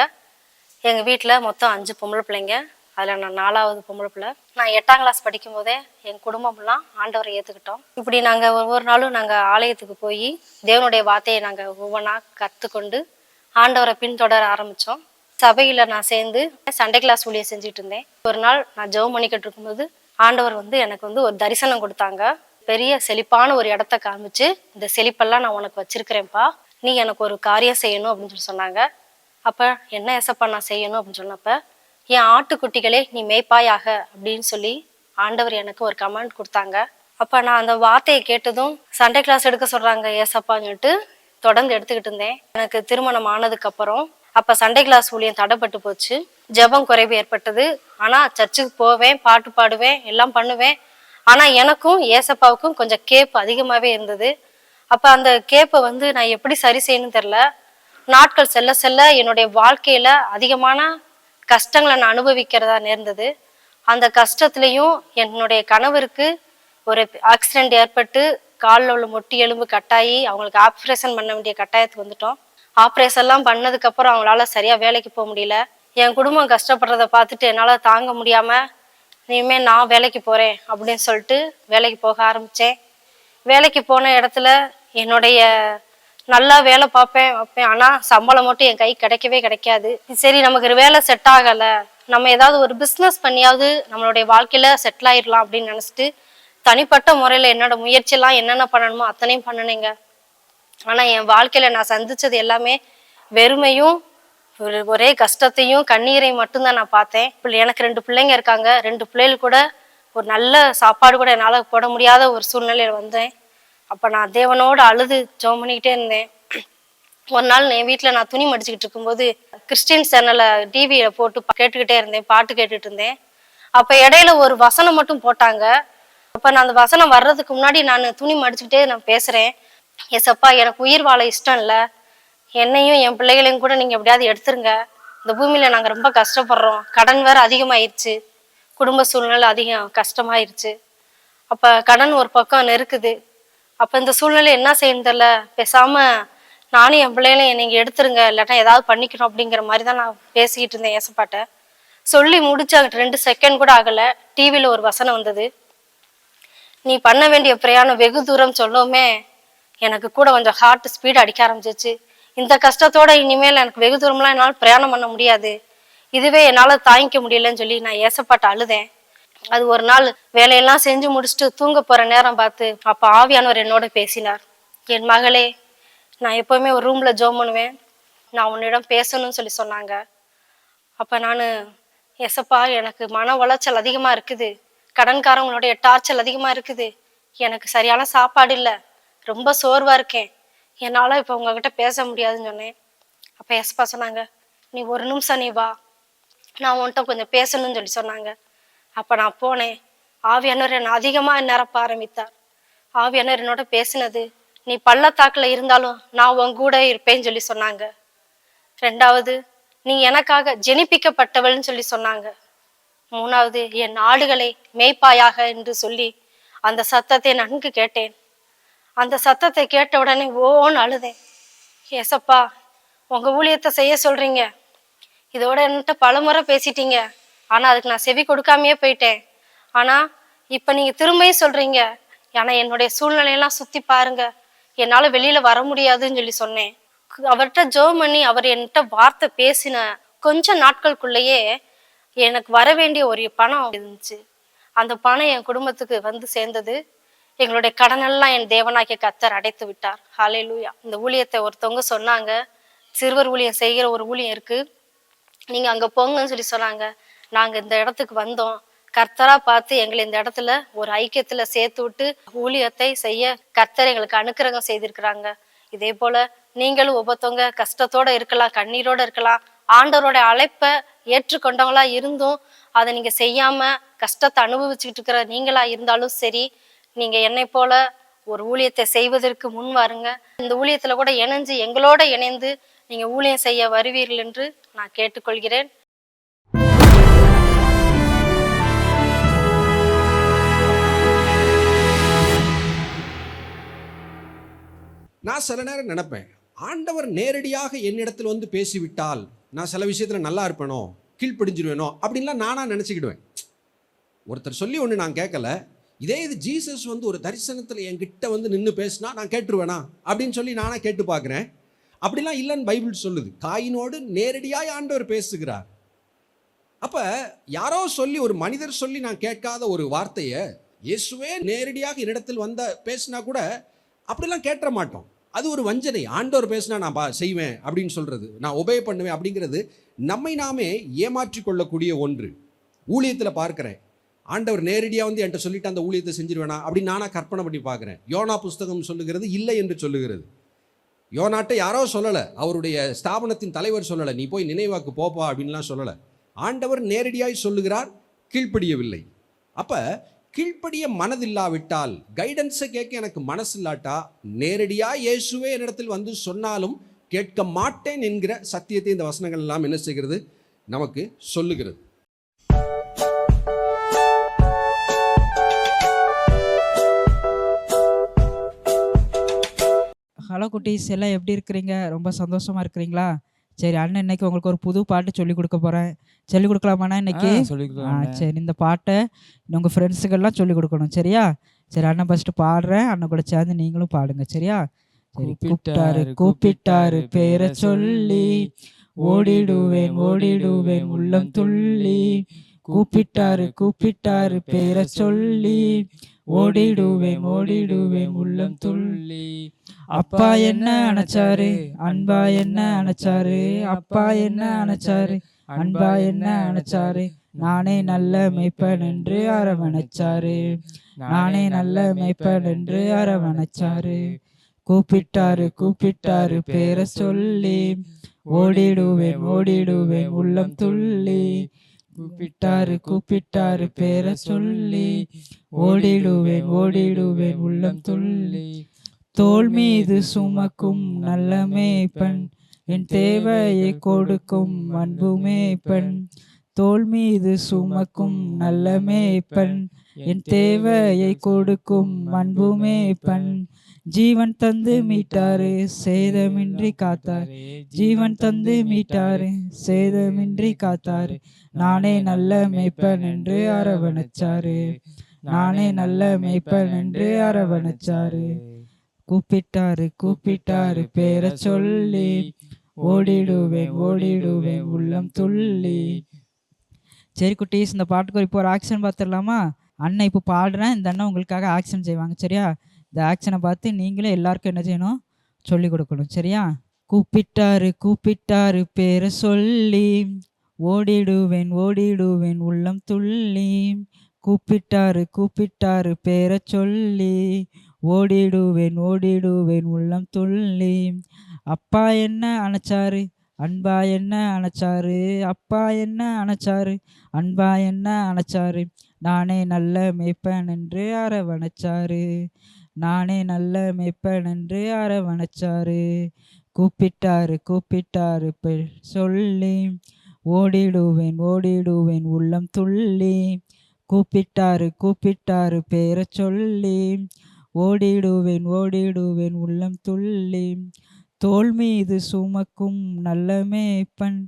எங்கள் வீட்டில் மொத்தம் 5 பொம்பளை பிள்ளைங்க. அதில் நான் 4வது பொம்பளை பிள்ளை. நான் 8ஆம் கிளாஸ் படிக்கும் போதே எங்கள் குடும்பம்லாம் ஆண்டவரை ஏற்றுக்கிட்டோம். இப்படி நாங்கள் ஒவ்வொரு நாளும் நாங்கள் ஆலயத்துக்கு போய் தேவனுடைய வார்த்தையை நாங்கள் ஒவ்வொன்றா கற்றுக்கொண்டு ஆண்டவரை பின்தொடர ஆரம்பித்தோம். சபையில் நான் சேர்ந்து சண்டே கிளாஸ் ஊழியம் செஞ்சுட்டு இருந்தேன். ஒரு நாள் நான் ஜெபம் பண்ணிக்கிட்டு இருக்கும்போது ஆண்டவர் எனக்கு ஒரு தரிசனம் கொடுத்தாங்க. பெரிய செழிப்பான ஒரு இடத்த காமிச்சு, இந்த செழிப்பெல்லாம் நான் உனக்கு வச்சிருக்கிறேன்ப்பா, நீ எனக்கு ஒரு காரியம் செய்யணும் அப்படின்னு சொன்னாங்க. அப்போ என்ன ஏசப்பா நான் செய்யணும் அப்படின்னு சொன்னப்ப, என் ஆட்டுக்குட்டிகளே நீ மேய்ப்பாயாக அப்படின்னு சொல்லி ஆண்டவர் எனக்கு ஒரு கமெண்ட் கொடுத்தாங்க. அப்போ நான் அந்த வார்த்தையை கேட்டதும் சண்டே கிளாஸ் எடுக்க சொல்கிறாங்க ஏசப்பான்னு சொல்லிட்டு தொடர்ந்து எடுத்துக்கிட்டு இருந்தேன். எனக்கு திருமணம் ஆனதுக்கப்புறம் அப்போ சண்டே கிளாஸ் ஊழியம் தடைப்பட்டு போச்சு. ஜெபம் குறைவு ஏற்பட்டது. ஆனால் சர்ச்சுக்கு போவேன், பாட்டு பாடுவேன், எல்லாம் பண்ணுவேன். ஆனால் எனக்கும் ஏசப்பாவுக்கும் கொஞ்சம் கேப்பு அதிகமாகவே இருந்தது. அப்போ அந்த கேப்பை நான் எப்படி சரி செய்யணும்னு தெரில. நாட்கள் செல்ல செல்ல என்னுடைய வாழ்க்கையில் அதிகமான கஷ்டங்களை நான் அனுபவிக்கிறதா நேர்ந்தது. அந்த கஷ்டத்துலேயும் என்னுடைய கணவருக்கு ஒரு ஆக்சிடெண்ட் ஏற்பட்டு காலில் உள்ள மொட்டி எலும்பு கட்டாயி அவங்களுக்கு ஆப்ரேஷன் பண்ண வேண்டிய கட்டாயத்துக்கு வந்துட்டோம். ஆப்ரேஷன்லாம் பண்ணதுக்கப்புறம் அவங்களால சரியாக வேலைக்கு போக முடியல. என் குடும்பம் கஷ்டப்படுறத பார்த்துட்டு என்னால் தாங்க முடியாமல் இனிமேல் நான் வேலைக்கு போகிறேன் அப்படின்னு சொல்லிட்டு வேலைக்கு போக ஆரம்பித்தேன். வேலைக்கு போன இடத்துல என்னுடைய நல்லா வேலை பார்ப்பேன் ஆனால் சம்பளம் மட்டும் என் கை கிடைக்காது. சரி, நமக்கு ஒரு வேலை செட் ஆகலை, நம்ம ஏதாவது ஒரு பிஸ்னஸ் பண்ணியாவது நம்மளுடைய வாழ்க்கையில் செட்டில் ஆயிடலாம் அப்படின்னு நினச்சிட்டு தனிப்பட்ட முறையில் என்னோட முயற்சியெல்லாம் என்னென்ன பண்ணணுமோ அத்தனையும் பண்ணினேங்க. ஆனால் என் வாழ்க்கையில் நான் சந்தித்தது எல்லாமே வெறுமையும் ஒரே கஷ்டத்தையும் கண்ணீரையும் மட்டும்தான் நான் பார்த்தேன். எனக்கு 2 பிள்ளைங்க இருக்காங்க. 2 பிள்ளைகள் கூட ஒரு நல்ல சாப்பாடு கூட என்னால் போட முடியாத ஒரு சூழ்நிலையில் வந்தேன். அப்போ நான் தேவனோடு அழுது ஜெபம் பண்ணிக்கிட்டே இருந்தேன். ஒரு நாள் என் வீட்டில் நான் துணி மடிச்சுக்கிட்டு இருக்கும்போது கிறிஸ்டின் சேனலை டிவியில் போட்டு கேட்டுக்கிட்டே இருந்தேன், பாட்டு கேட்டுட்டு இருந்தேன். அப்போ இடையில ஒரு வசனம் மட்டும் போட்டாங்க. அப்போ நான் அந்த வசனம் வர்றதுக்கு முன்னாடி நான் துணி மடிச்சுக்கிட்டே நான் பேசுகிறேன். ஏசப்பா, எனக்கு உயிர் வாழ இஷ்டம் இல்லை, என்னையும் என் பிள்ளைகளையும் கூட நீங்கள் எப்படியாவது எடுத்துருங்க. இந்த பூமியில் நாங்கள் ரொம்ப கஷ்டப்படுறோம், கடன் வேறு அதிகமாகிடுச்சு, குடும்ப சூழ்நிலை அதிகம் கஷ்டமாயிருச்சு. அப்போ கடன் ஒரு பக்கம் நெருக்குது. அப்போ இந்த சூழ்நிலை என்ன செய்யணும் தெரியல, பேசாமல் நானும் என் பிள்ளைகளையும் நீங்கள் எடுத்துருங்க, இல்லாட்டா ஏதாவது பண்ணிக்கணும் அப்படிங்கிற மாதிரி தான் நான் பேசிக்கிட்டு இருந்தேன் ஏசப்பாட்ட. சொல்லி முடிச்சு 2 செகண்ட் கூட ஆகலை, டிவியில் ஒரு வசனம் வந்தது. நீ பண்ண வேண்டிய பிரயாணம் வெகு தூரம் சொல்லவுமே எனக்கு கூட கொஞ்சம் ஹார்ட் ஸ்பீடு அடிக்க ஆரம்பிச்சிச்சு. இந்த கஷ்டத்தோட இனிமேல் எனக்கு வெகு தூரம்லாம் என்னால் பிரயாணம் பண்ண முடியாது, இதுவே என்னால் தாங்கிக்க முடியலன்னு சொல்லி நான் ஏசப்பாட்ட அழுதேன். அது ஒரு நாள் வேலையெல்லாம் செஞ்சு முடிச்சுட்டு தூங்க போற நேரம் பார்த்து அப்ப ஆவியானவர் என்னோட பேசினார். என் மகளே, நான் எப்பவுமே ஒரு ரூம்ல ஜோம் பண்ணுவேன், நான் உன்னிடம் பேசணும்னு சொல்லி சொன்னாங்க. அப்ப நான், எசப்பா எனக்கு மன உளைச்சல் அதிகமா இருக்குது, கடன்காரங்களுடைய டார்ச்சல் அதிகமா இருக்குது, எனக்கு சரியான சாப்பாடு இல்லை, ரொம்ப சோர்வா இருக்கேன், என்னால இப்ப உங்ககிட்ட பேச முடியாதுன்னு சொன்னேன். அப்ப எசப்பா சொன்னாங்க, நீ ஒரு நிமிஷம் நீ வா, நான் உன்கிட்ட கொஞ்சம் பேசணும்னு சொல்லி சொன்னாங்க. அப்ப நான் போனேன். ஆவியானவர் என்னை அதிகமா நிரப்ப ஆரம்பித்தார். ஆவியானவர் என்னோட பேசினது, நீ பள்ளத்தாக்குல இருந்தாலும் நான் உன் கூட இருப்பேன்னு சொல்லி சொன்னாங்க. ரெண்டாவது, நீ எனக்காக ஜெனிப்பிக்கப்பட்டவள்னு சொல்லி சொன்னாங்க. மூணாவது, என் ஆடுகளை மேய்ப்பாயாக என்று சொல்லி அந்த சத்தத்தை நன்கு கேட்டேன். அந்த சத்தத்தை கேட்ட உடனே ஓன்னு அழுதேன். ஏசப்பா, உங்க ஊழியத்தை செய்ய சொல்றீங்க, இதோட என்கிட்ட பலமுறை பேசிட்டீங்க, ஆனா அதுக்கு நான் செவி கொடுக்காமையே போயிட்டேன். ஆனா இப்ப நீங்க திரும்பியும் சொல்றீங்க, ஆனா என்னுடைய சூழ்நிலையெல்லாம் சுத்தி பாருங்க, என்னால வெளியில வர முடியாதுன்னு சொல்லி சொன்னேன். அவர்கிட்ட ஜெபம் பண்ணி அவர் என்கிட்ட வார்த்தை பேசின கொஞ்ச நாட்களுக்குள்ளேயே எனக்கு வர வேண்டிய ஒரு பணம் இருந்துச்சு. அந்த பணம் என் குடும்பத்துக்கு வந்து சேர்ந்தது. எங்களுடைய கடனெல்லாம் என் தேவனாகிய கர்த்தர் அடைத்து விட்டார். ஹல்லேலூயா. இந்த ஊழியத்தை ஒருத்தவங்க சொன்னாங்க, சிறுவர் ஊழியம் செய்கிற ஒரு ஊழியம் இருக்கு, நீங்க அங்க போங்கன்னு சொல்லி சொன்னாங்க. நாங்க இந்த இடத்துக்கு வந்தோம். கர்த்தரா பார்த்து எங்களை இந்த இடத்துல ஒரு ஐக்கியத்துல சேர்த்து விட்டு ஊழியத்தை செய்ய கர்த்தர் எங்களுக்கு அனுக்கிரகம் செய்திருக்கிறாங்க. இதே போல நீங்களும் ஒவ்வொருத்தவங்க கஷ்டத்தோட இருக்கலாம், கண்ணீரோட இருக்கலாம், ஆண்டவரோட அழைப்பை ஏற்றுக்கொண்டவங்களா இருந்தும் அதை நீங்க செய்யாம கஷ்டத்தை அனுபவிச்சுக்கிட்டு இருக்கிற நீங்களா இருந்தாலும் சரி, நீங்க என்னை போல ஒரு ஊழியத்தை செய்வதற்கு முன் வாருங்க. இந்த ஊழியத்துல கூட இணைஞ்சு எங்களோட இணைந்து நீங்க ஊழியம் செய்ய வருவீர்கள் என்று நான் கேட்டுக்கொள்கிறேன். நான் சில நேரம் நினைப்பேன், ஆண்டவர் நேரடியாக என்னிடத்தில் வந்து பேசிவிட்டால் நான் சில விஷயத்தில் நல்லா இருப்பேனோ, கீழ்ப்படிஞ்சிருவேனோ அப்படின்லாம் நானாக நினச்சிக்கிடுவேன். ஒருத்தர் சொல்லி ஒன்று நான் கேட்கல, இதே இது ஜீசஸ் வந்து ஒரு தரிசனத்தில் என்கிட்ட வந்து நின்று பேசினா நான் கேட்டுருவேனா அப்படின்னு சொல்லி நானாக கேட்டு பார்க்குறேன். அப்படிலாம் இல்லைன்னு பைபிள் சொல்லுது. காயினோடு நேரடியாக ஆண்டவர் பேசுகிறார். அப்போ யாரோ சொல்லி, ஒரு மனிதர் சொல்லி நான் கேட்காத ஒரு வார்த்தையை இயேசுவே நேரடியாக என்னிடத்தில் வந்த பேசினா கூட அப்படிலாம் கேட்டுற மாட்டோம். அது ஒரு வஞ்சனை. ஆண்டவர் பேசினா நான் செய்வேன் அப்படின்னு சொல்கிறது, நான் ஒபே பண்ணுவேன் அப்படிங்கிறது நம்மை நாமே ஏமாற்றி கொள்ளக்கூடிய ஒன்று. ஊழியத்தில் பார்க்குறேன், ஆண்டவர் நேரடியாக வந்து என்கிட்ட சொல்லிட்டு அந்த ஊழியத்தை செஞ்சிருவேனா அப்படின்னு நானாக கற்பனை பண்ணி பார்க்குறேன். யோனா புஸ்தகம் சொல்லுகிறது இல்லை என்று சொல்லுகிறது. யோனாட்ட யாரோ சொல்லலை, அவருடைய ஸ்தாபனத்தின் தலைவர் சொல்லலை, நீ போய் நினைவாக்கு போப்பா அப்படின்லாம் சொல்லலை. ஆண்டவர் நேரடியாய் சொல்லுகிறார், கீழ்ப்படியவில்லை. அப்போ கீழ்ப்படிய மனதில்லாவிட்டால், கைடன்ஸை கேட்க எனக்கு மனசு இல்லாட்டா, நேரடியாக இயேசுவே என்னிடத்தில் வந்து சொன்னாலும் கேட்க மாட்டேன் என்கிற சத்தியத்தை இந்த வசனங்கள் எல்லாம் என்ன செய்கிறது, நமக்கு சொல்லுகிறது. ஹலோ குட்டீஸ், எல்லாம் எப்படி இருக்கிறீங்க? ரொம்ப சந்தோஷமா இருக்கிறீங்களா? சரி, அண்ணன் இன்னைக்கு உங்களுக்கு ஒரு புது பாட்டு சொல்லி கொடுக்க போகிறேன். சொல்லி கொடுக்கலாமாண்ணா இன்னைக்கு? சரி, இந்த பாட்டை உங்கள் ஃப்ரெண்ட்ஸுக்கெல்லாம் சொல்லி கொடுக்கணும், சரியா? சரி, அண்ணன் ஃபஸ்ட்டு பாடுறேன், அண்ணன் கூட சேர்ந்து நீங்களும் பாடுங்க, சரியா? சரி. கூப்பிட்டாரு கூப்பிட்டாரு பேரை சொல்லி, ஓடிடுவேன் ஓடிடுவேன் உள்ளம் துள்ளி. கூப்பிட்டாரு கூப்பிட்டாரு பேரை சொல்லி, ஓடிடுவேன் ஓடிடுவேன் உள்ளம் துள்ளி. அப்பா என்ன அணைச்சாரு, அன்பா என்ன அணைச்சாரு, அப்பா என்ன அணைச்சாரு, அன்பா என்ன அணைச்சாரு, நானே நல்ல மேய்ப்பன் என்று அரவணைச்சாரு, நானே நல்ல மேய்ப்பன் என்று அரவணைச்சாரு. கூப்பிட்டாரு கூப்பிட்டாரு பேரை சொல்லி, ஓடிடுவேன் ஓடிடுவேன் உள்ளம் துள்ளி. கூப்பிட்டாரு கூப்பிட்டாரு பேரை சொல்லி, ஓடிடுவேன் ஓடிடுவேன் உள்ளம் துள்ளி. தோள் மீது சுமக்கும் நல்ல மேய்ப்பன், என் தேவையை கொடுக்கும் அன்பு மேய்ப்பன். தோள் மீது சுமக்கும் நல்ல மேய்ப்பன், என் தேவையை கொடுக்கும் அன்பு மேய்ப்பன். ஜீவன் தந்து மீட்டாரு சேதமின்றி காத்தாரு, ஜீவன் தந்து மீட்டாரு சேதமின்றி காத்தாரு, நானே நல்ல மேய்ப்பன் என்று அரவணைச்சாரு, நானே நல்ல மேய்ப்பன் என்று அரவணைச்சாரு. கூப்பிட்டாரு கூப்பிட்டாரு பேரை சொல்லி, ஓடிடுவேன் ஓடிடுவேன் உள்ளம் துள்ளி. சரி குட்டீஸ், இந்த பாட்டுக்கு இப்போ ஒரு ஆக்ஷன் பார்த்துடலாமா? அண்ணன் இப்போ பாடுறேன், இந்த அண்ணன் உங்களுக்காக ஆக்ஷன் செய்வாங்க. சரியா? இந்த ஆக்ஷனை பார்த்து நீங்களே எல்லாருக்கும் என்ன செய்யணும்? சொல்லி கொடுக்கணும். சரியா? கூப்பிட்டாரு கூப்பிட்டாரு பேரை சொல்லி, ஓடிடுவேன் ஓடிடுவேன் உள்ளம் துள்ளி. கூப்பிட்டாரு கூப்பிட்டாரு பேரை சொல்லி, ஓடிடுவேன் ஓடிடுவேன் உள்ளம் துள்ளி. அப்பா என்ன அணைச்சாரு, அன்பா என்ன அணைச்சாரு, அப்பா என்ன அணைச்சாரு, அன்பா என்ன அணைச்சாரு. நானே நல்ல மேய்ப்பன் என்று அரவணைச்சாரு, நானே நல்ல மேய்ப்பன் என்று அரவணைச்சாரு. கூப்பிட்டாரு கூப்பிட்டாரு பேர் சொல்லி, ஓடிடுவேன் ஓடிடுவேன் உள்ளம் துள்ளி. கூப்பிட்டாரு கூப்பிட்டாரு பேரை சொல்லி, ஓடிடுவேன் ஓடிடுவேன் உள்ளம் துள்ளி. தோள் மீது சுமக்கும் நல்ல மேய்ப்பன்,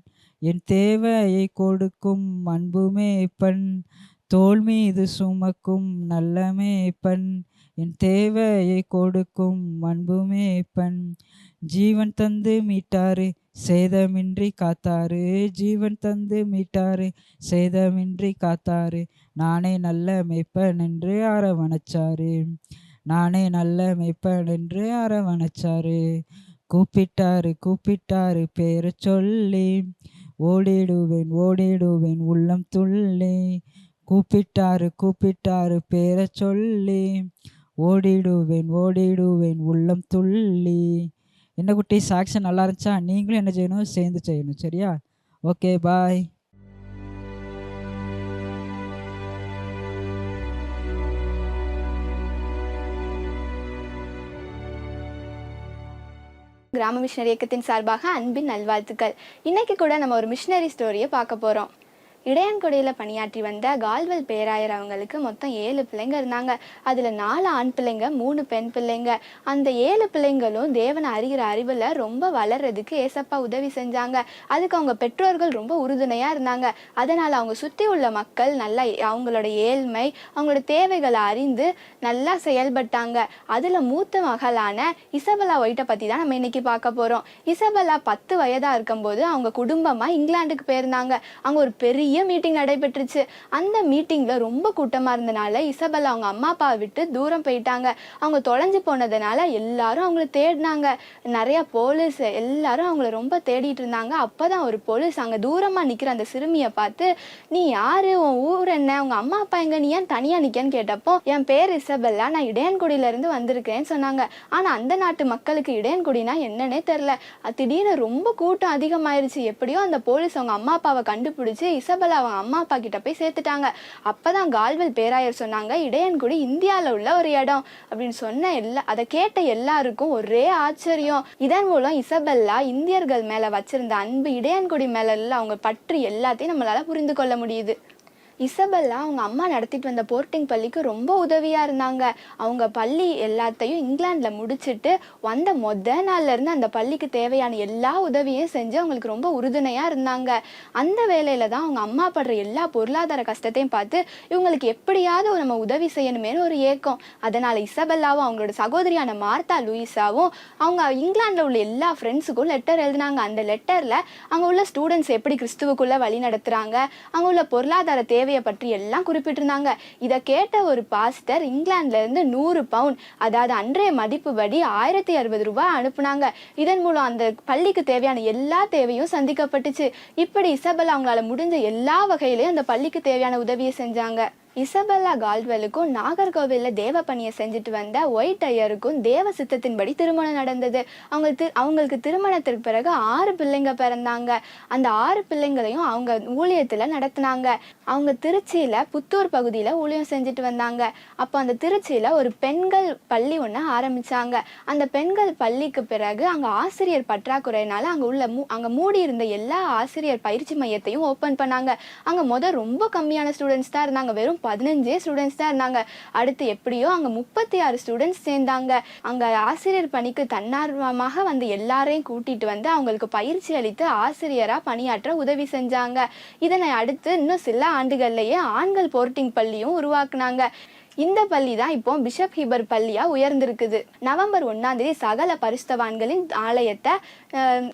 என் தேவையை கொடுக்கும் அன்பு மேய்ப்பன். தோள் மீது சுமக்கும் நல்ல மேய்ப்பன், என் தேவையை கொடுக்கும் அன்பு மேய்ப்பன். ஜீவன் தந்து மீட்டாரு, சேதமின்றி காத்தாரு, ஜீவன் தந்து மீட்டாரு, சேதமின்றி காத்தாரு. நானே நல்ல மேய்ப்பன் என்று அரவணைச்சாரு, நானே நல்ல மேய்ப்பன் என்று அரவணைச்சாரு. கூப்பிட்டாரு கூப்பிட்டாரு பேரை சொல்லி, ஓடிடுவேன் ஓடிடுவேன் உள்ளம் துள்ளி. கூப்பிட்டாரு கூப்பிட்டாரு பேரை சொல்லி, ஓடிடுவேன் ஓடிடுவேன் உள்ளம் துள்ளி. என்ன குட்டீஸ், ஆக்ஷன் நல்லா இருந்துச்சா? நீங்களும் என்ன செய்யணும்? சேர்ந்து செய்யணும். சரியா? ஓகே, பாய். கிராம மிஷனரி இயக்கத்தின் சார்பாக அன்பின் நல்வாழ்த்துக்கள். இன்னைக்கு கூட நம்ம ஒரு மிஷனரி ஸ்டோரியை பார்க்க போகிறோம். இடையான்குடியில் பணியாற்றி வந்த கால்வெல் பேராயர் அவங்களுக்கு மொத்தம் 7 பிள்ளைங்க இருந்தாங்க. அதில் 4 ஆண் பிள்ளைங்க, 3 பெண் பிள்ளைங்க. அந்த 7 பிள்ளைங்களும் தேவனை அறிகிற அறிவில் ரொம்ப வளர்றதுக்கு ஏசப்பா உதவி செஞ்சாங்க. அதுக்கு அவங்க பெற்றோர்கள் ரொம்ப உறுதுணையாக இருந்தாங்க. அதனால் அவங்க சுற்றி உள்ள மக்கள் நல்லா அவங்களோட ஏழ்மை, அவங்களோட தேவைகளை அறிந்து நல்லா செயல்பட்டாங்க. அதில் மூத்த மகளான இசபெல்லா ஒயிட்டை பற்றி தான் நம்ம இன்னைக்கு பார்க்க போகிறோம். இசபெல்லா 10 வயதாக இருக்கும்போது அவங்க குடும்பமாக இங்கிலாந்துக்கு போயிருந்தாங்க. அங்கே ஒரு பெரிய மீட்டிங் நடைபெற்றுச்சு. அந்த மீட்டிங்ல ரொம்ப கூட்டமா இருந்தனால இசபெல்லா அவங்க அம்மா அப்பாவை விட்டு தூரம் போயிட்டாங்க. அவங்க தொலைஞ்சு போனதுனால எல்லாரும் அவங்கள தேடினாங்க. நிறைய போலீஸ் எல்லாரும் அவங்கள ரொம்ப தேடிட்டு இருந்தாங்க. அப்பதான் ஒரு போலீஸ் அங்க தூரமா நிக்கிற அந்த சிறுமியை பார்த்து, நீ யாரு, உன் ஊர் என்ன, உங்க அம்மா அப்பா எங்க, நீ ஏன் தனியா நிக்கன்னு கேட்டப்போ, என் பேர் இசபெல்லா, நான் இடையன்குடியில இருந்து வந்திருக்கேன்னு சொன்னாங்க. ஆனா அந்த நாட்டு மக்களுக்கு இடையன்குடினா என்னன்னே தெரியல. திடீர்னு ரொம்ப கூட்டம் அதிகமாயிருச்சு. எப்படியோ அந்த போலீஸ் அவங்க அம்மா அப்பாவை கண்டுபிடிச்சு இசபெல்லா அவங்க அம்மா அப்பா கிட்ட போய் சேர்த்துட்டாங்க. அப்பதான் கால்வெல் பேராயர் சொன்னாங்க, இடையன்குடி இந்தியாவில் உள்ள ஒரு இடம் அப்படின்னு சொன்ன அதை கேட்ட எல்லாருக்கும் ஒரே ஆச்சரியம். இதன் மூலம் இசபெல்லா இந்தியர்கள் மேல வச்சிருந்த அன்பு, இடையன்குடி மேல அவங்க பற்றி எல்லாத்தையும் நம்மளால புரிந்து கொள்ள முடியுது. இசபெல்லா அவங்க அம்மா நடத்திட்டு வந்த போர்ட்டிங் பள்ளிக்கு ரொம்ப உதவியாக இருந்தாங்க. அவங்க பள்ளி எல்லாத்தையும் இங்கிலாண்டில் முடிச்சுட்டு வந்த நாள்ல இருந்து அந்த பள்ளிக்கு தேவையான எல்லா உதவியும் செஞ்சு அவங்களுக்கு ரொம்ப உறுதுணையாக இருந்தாங்க. அந்த வேலையில தான் அவங்க அம்மா படுற எல்லா பொருளாதார கஷ்டத்தையும் பார்த்து இவங்களுக்கு எப்படியாவது நம்ம உதவி செய்யணுமேனு ஒரு ஏக்கம். அதனால இசபெல்லாவும் அவங்களோட சகோதரியான மார்த்தா லூயிஸாவும் அவங்க இங்கிலாண்டில் உள்ள எல்லா ஃப்ரெண்ட்ஸுக்கும் லெட்டர் எழுதினாங்க. அந்த லெட்டரில் அங்கே உள்ள ஸ்டூடெண்ட்ஸ் எப்படி கிறிஸ்துவுக்குள்ளே வழி நடத்துகிறாங்க, அங்கே உள்ள பொருளாதார தேவையை பற்றி எல்லாம் குறிப்பிட்டிருந்தாங்க. இதை கேட்ட ஒரு பாஸ்டர் இங்கிலாந்துல இருந்து 100 பவுண்ட், அதாவது அன்றைய மதிப்புபடி 1060 ரூபாய் அனுப்புனாங்க. இதன் மூலம் அந்த பள்ளிக்கு தேவையான எல்லா தேவையும் சந்திக்கப்பட்டுச்சு. இப்படி இசபெல்லா அவங்களால முடிஞ்ச எல்லா வகையிலையும் அந்த பள்ளிக்கு தேவையான உதவியை செஞ்சாங்க. இசபெல்லா கால்வெலுக்கும் நாகர்கோவிலில் தேவ பணியை செஞ்சுட்டு வந்த ஒயிட் ஐயருக்கும் தேவ சித்தத்தின்படி திருமணம் நடந்தது. அவங்களுக்கு திருமணத்திற்கு பிறகு 6 பிள்ளைங்க பிறந்தாங்க. அந்த 6 பிள்ளைங்களையும் அவங்க ஊழியத்தில் நடத்தினாங்க. அவங்க திருச்சியில் புத்தூர் பகுதியில் ஊழியம் செஞ்சுட்டு வந்தாங்க. அப்போ அந்த திருச்சியில் ஒரு பெண்கள் பள்ளி ஒன்று ஆரம்பித்தாங்க. அந்த பெண்கள் பள்ளிக்கு பிறகு அங்கே ஆசிரியர் பற்றாக்குறையினால அங்கே மூடி இருந்த எல்லா ஆசிரியர் பயிற்சி மையத்தையும் ஓப்பன் பண்ணாங்க. அங்கே ரொம்ப கம்மியான ஸ்டூடெண்ட்ஸ் தான் இருந்தாங்க. வெறும் 15 ஸ்டூடெண்ட்ஸ் தான் இருந்தாங்க. அடுத்து எப்படியோ அங்கே 36 ஸ்டூடெண்ட்ஸ் சேர்ந்தாங்க. அங்கே ஆசிரியர் பணிக்கு தன்னார்வமாக வந்து எல்லாரையும் கூட்டிட்டு வந்து அவங்களுக்கு பயிற்சி அளித்து ஆசிரியராக பணியாற்ற உதவி செஞ்சாங்க. இதனை அடுத்து இன்னும் சில ஆண்டுகள்லேயே ஆண்கள் போர்ட்டிங் பள்ளியும் உருவாக்குனாங்க. இந்த பள்ளி தான் இப்போ பிஷப் ஹீபர் பள்ளியாக உயர்ந்திருக்குது. நவம்பர் 1ஆம் தேதி சகல பரிசுத்தவான்களின் ஆலயத்தை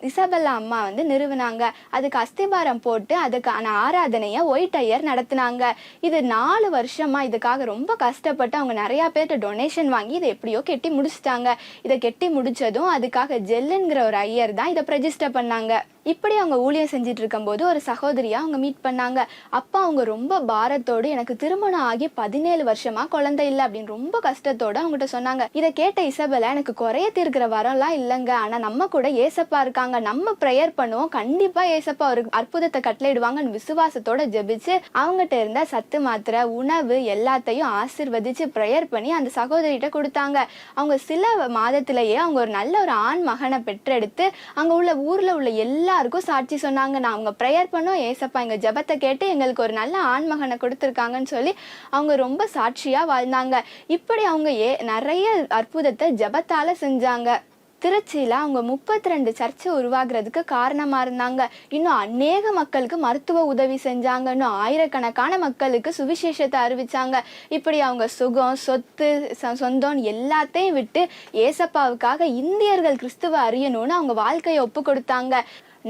இசபெல்லா அம்மா வந்து நிறுவினாங்க. அதுக்கு அஸ்திபாரம் போட்டு அதுக்கான ஆராதனையை ஒயிட் ஐயர் நடத்தினாங்க. இது 4 வருஷமா இதுக்காக ரொம்ப கஷ்டப்பட்டு அவங்க நிறையா பேர்கிட்ட டொனேஷன் வாங்கி இதை எப்படியோ கெட்டி முடிச்சிட்டாங்க. இதை கெட்டி முடிச்சதும் அதுக்காக ஜெல்லுங்கிற ஒரு ஐயர் தான் இதை ரெஜிஸ்டர் பண்ணாங்க. இப்படி அவங்க ஊழியம் செஞ்சுட்டு இருக்கும்போது ஒரு சகோதரியை அவங்க மீட் பண்ணாங்க. அப்பா அவங்க ரொம்ப பாரத்தோடு எனக்கு திருமணம் ஆகி 17 வருஷமா குழந்தை இல்லை அப்படின்னு ரொம்ப கஷ்டத்தோடு அவங்ககிட்ட சொன்னாங்க. இதை கேட்ட இசபெல்லா, எனக்கு குறைய தீர்க்கிற வரம்லாம் இல்லைங்க, ஆனால் நம்ம கூட ஏசப்பா இருக்காங்க, நம்ம ப்ரேயர் பண்ணுவோம், கண்டிப்பாக ஏசப்பா ஒரு அற்புதத்தை கட்டளையிடுவாங்கன்னு விசுவாசத்தோட ஜெபிச்சு அவங்ககிட்ட இருந்த சத்து மாத்திரை உணவு எல்லாத்தையும் ஆசீர்வதிச்சு ப்ரேயர் பண்ணி அந்த சகோதரிகிட்ட கொடுத்தாங்க. அவங்க சில மாதத்திலேயே அவங்க ஒரு நல்ல ஒரு ஆண் மகனை பெற்றெடுத்து அங்கே உள்ள ஊரில் உள்ள எல்லாருக்கும் சாட்சி சொன்னாங்க. நான் அவங்க ப்ரேயர் பண்ணோம், ஏசப்பா எங்கள் ஜெபத்தை கேட்டு எங்களுக்கு ஒரு நல்ல ஆண்மகனை கொடுத்துருக்காங்கன்னு சொல்லி அவங்க ரொம்ப சாட்சியாக வாழ்ந்தாங்க. இப்படி அவங்க நிறைய அற்புதத்தை ஜெபத்தால் செஞ்சாங்க. திருச்சியில் அவங்க 32 சர்ச்சை உருவாகிறதுக்கு காரணமாக இருந்தாங்க. இன்னும் அநேக மக்களுக்கு மருத்துவ உதவி செஞ்சாங்க. இன்னும் ஆயிரக்கணக்கான மக்களுக்கு சுவிசேஷத்தை அறிவிச்சாங்க. இப்படி அவங்க சுகம் சொத்து சொந்தம் எல்லாத்தையும் விட்டு ஏசப்பாவுக்காக இந்தியர்கள் கிறிஸ்துவ அறியணும்னு அவங்க வாழ்க்கையை ஒப்பு கொடுத்தாங்க.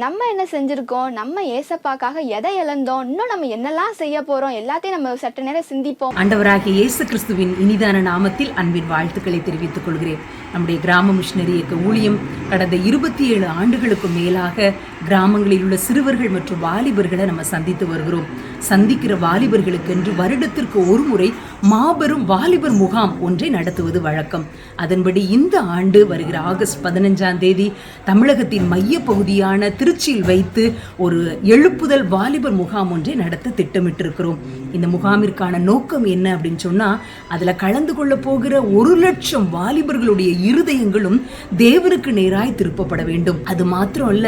நம்ம என்ன செஞ்சுருக்கோம், நம்ம ஏசப்பாக்காக எதை இழந்தோம், இன்னும் நம்ம என்னெல்லாம் செய்ய போகிறோம், எல்லாத்தையும் நம்ம சற்று நேரம் சிந்திப்போம். ஆண்டவராகிய இயேசு கிறிஸ்துவின் இனிதான நாமத்தில் அன்பின் வாழ்த்துக்களை தெரிவித்துக் கொள்கிறேன். நம்முடைய கிராம மிஷனரி இயக்க ஊழியம் கடந்த 27 ஆண்டுகளுக்கு மேலாக கிராமங்களில் உள்ள சிறுவர்கள் மற்றும் வாலிபர்களை நம்ம சந்தித்து வருகிறோம். சந்திக்கிற வாலிபர்களுக்கென்று வருடத்திற்கு ஒரு முறை மாபெரும் வாலிபர் முகாம் ஒன்றை நடத்துவது வழக்கம். அதன்படி இந்த ஆண்டு வருகிற ஆகஸ்ட் 15ஆம் தேதி தமிழகத்தின் மைய பகுதியான திருச்சியில் வைத்து ஒரு எழுப்புதல் வாலிபர் முகாம் ஒன்றை நடத்த திட்டமிட்டிருக்கிறோம். இந்த முகாமிற்கான நோக்கம் என்ன அப்படின்னு சொன்னா, அதுல கலந்து கொள்ள போகிற 1,00,000 வாலிபர்களுடைய இருதயங்களும் தேவனுக்கு நேராய் திருப்பப்பட வேண்டும். அது மாத்திரம் அல்ல,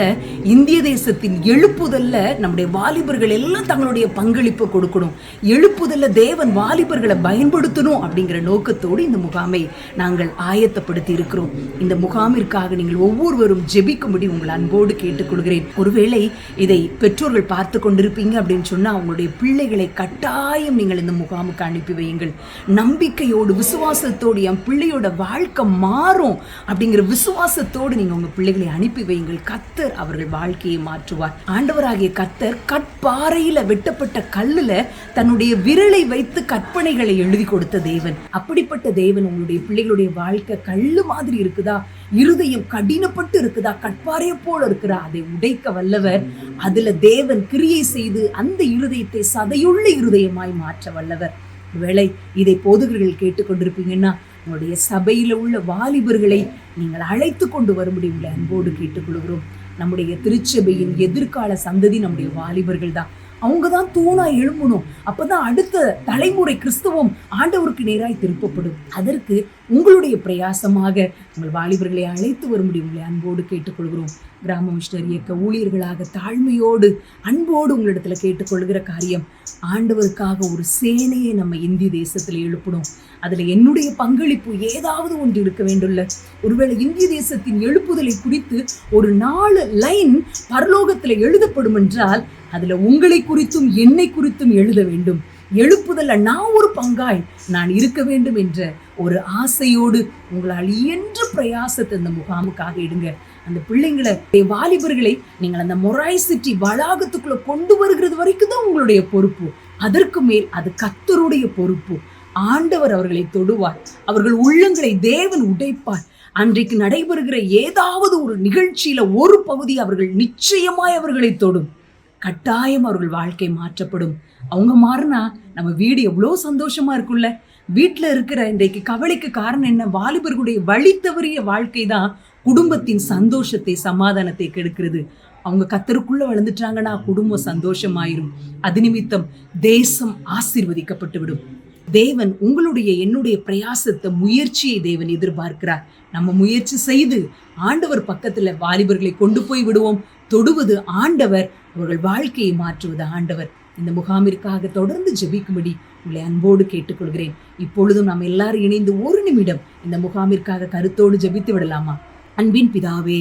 இந்திய தேசத்தின் எழுப்புதல்ல நம்முடைய வாலிபர்கள் எல்லாம் தங்களுடைய பங்களிப்பு கொடுக்கணும். எழுப்புதல்ல தேவன் வாலிபர்களை பயன்படுத்தணும் அப்படிங்கிற நோக்கத்தோடு இந்த முகாமை நாங்கள் ஆயத்தப்படுத்தி இருக்கிறோம். இந்த முகாமிற்காக நீங்கள் ஒவ்வொருவரும் ஜெபிக்கும்படி உங்கள் அன்போடு கேட்டுக்கொள்கிறேன். ஒருவேளை இதை பெற்றோர்கள் பார்த்து கொண்டிருப்பீங்க அப்படின்னு சொன்னா, அவங்களுடைய பிள்ளைகளை கட்டாயம் நீங்கள் இந்த முகாமுக்கு அனுப்பி வையுங்கள். நம்பிக்கையோடு விசுவாசத்தோடு என் பிள்ளையோட வாழ்க்கை மாறும் அப்படிங்கிற விசுவாசத்தோடு நீங்க உங்க பிள்ளைகளை அனுப்பி வையுங்கள். கர்த்தர் அவர்கள் வாழ்க்கையை மாற்றுவார். ஆண்டவராகிய கர்த்தர் கற்பாறையில வெட்டப்பட்ட கல்லுல தன்னுடைய விரலை வைத்து கற்பனைகளை எழுதி கொடுத்த தேவன். அப்படிப்பட்ட தேவன் உங்களுடைய பிள்ளைகளுடைய வாழ்க்கை கல்லு மாதிரி இருக்குதா, இருதயம் கடினப்பட்டு இருக்குதா, கற்பாறையை போல இருக்குதா, அதை உடைக்க வல்லவர். அதுல தேவன் கிரியை செய்து அந்த இருதயத்தை சதையுள்ள இருதயமாய் மாற்ற வல்லவர். ஒருவேளை இதை போதகர்கள் கேட்டுக்கொண்டிருப்பீங்கன்னா, உங்களுடைய சபையில உள்ள வாலிபர்களை நீங்கள் அழைத்து கொண்டு வரும்படி உங்களை அன்போடு கேட்டுக்கொள்கிறோம். நம்முடைய திருச்சபையின் எதிர்கால சந்ததி நம்முடைய வாலிபர்கள் தான். அவங்க தான் தூணா எழும்பணும். அப்பதான் அடுத்த தலைமுறை கிறிஸ்துவம் ஆண்டவருக்கு நேராய் திருப்பப்படும். அதற்கு உங்களுடைய பிரயாசமாக உங்கள் வாலிபர்களை அழைத்து வரும்படி உங்களை அன்போடு கேட்டுக்கொள்கிறோம். கிராம மிஷனரி இயக்க ஊழியர்களாக தாழ்மையோடு அன்போடு உங்களிடத்துல கேட்டுக்கொள்கிற காரியம், ஆண்டவருக்காக ஒரு சேனையை நம்ம இந்திய தேசத்துல எழுப்பணும். அதுல என்னுடைய பங்களிப்பு ஏதாவது ஒன்று இருக்க வேண்டும்ல. ஒருவேளை இந்திய தேசத்தின் எழுப்புதலை குறித்து ஒரு 4 லைன் பரலோகத்துல எழுதப்படும் என்றால், அதுல உங்களை குறித்தும் என்னை குறித்தும் எழுத வேண்டும். எழுப்புதல்ல நான் ஒரு பங்காய் நான் இருக்க வேண்டும் என்ற ஒரு ஆசையோடு உங்களால் இயன்ற பிரயாசத்தை இந்த முகாமுக்காக எடுங்க. அந்த பிள்ளைங்களை, வாலிபர்களை நீங்கள் அந்த மொராய் சிட்டி வளாகத்துக்குள்ள கொண்டு வருகிறது வரைக்கும் தான் உங்களுடைய பொறுப்பு. அதற்கு மேல் அது கர்த்தருடைய பொறுப்பு. ஆண்டவர் அவர்களை தொடுவார். அவர்கள் உள்ளங்களை தேவன் உடைப்பார். அன்றைக்கு நடைபெறுகிற ஏதாவது ஒரு நிகழ்ச்சியில ஒரு பகுதி அவர்கள் நிச்சயமாய் அவர்களை தொடும். கட்டாயம் அவர்கள் வாழ்க்கை மாற்றப்படும். அவங்க மாறினா நம்ம வீடு எவ்வளோ சந்தோஷமா இருக்கும்ல. வீட்டில் இருக்கிற இன்றைக்கு கவலைக்கு காரணம் என்ன? வாலிபர்களுடைய வழி தவறிய வாழ்க்கை தான் குடும்பத்தின் சந்தோஷத்தை சமாதானத்தை கெடுக்கிறது. அவங்க கர்த்தருக்குள்ள வளர்ந்துட்டாங்கன்னா குடும்பம் சந்தோஷமாயிரும். அது நிமித்தம் தேசம் ஆசீர்வதிக்கப்பட்டு விடும். தேவன் உங்களுடைய என்னுடைய பிரயாசத்தை, முயற்சியை தேவன் எதிர்பார்க்கிறார். நம்ம முயற்சி செய்து ஆண்டவர் பக்கத்துல வாலிபர்களை கொண்டு போய் விடுவோம். தொடுவது ஆண்டவர், அவர்கள் வாழ்க்கையை மாற்றுவது ஆண்டவர். இந்த முகாமிற்காக தொடர்ந்து ஜெபிக்கும்படி உங்களை அன்போடு கேட்டுக்கொள்கிறேன். இப்பொழுதும் நாம் எல்லாரும் இணைந்து ஒரு நிமிடம் இந்த முகாமிற்காக கருத்தோடு ஜெபித்து விடலாமா? அன்பின் பிதாவே,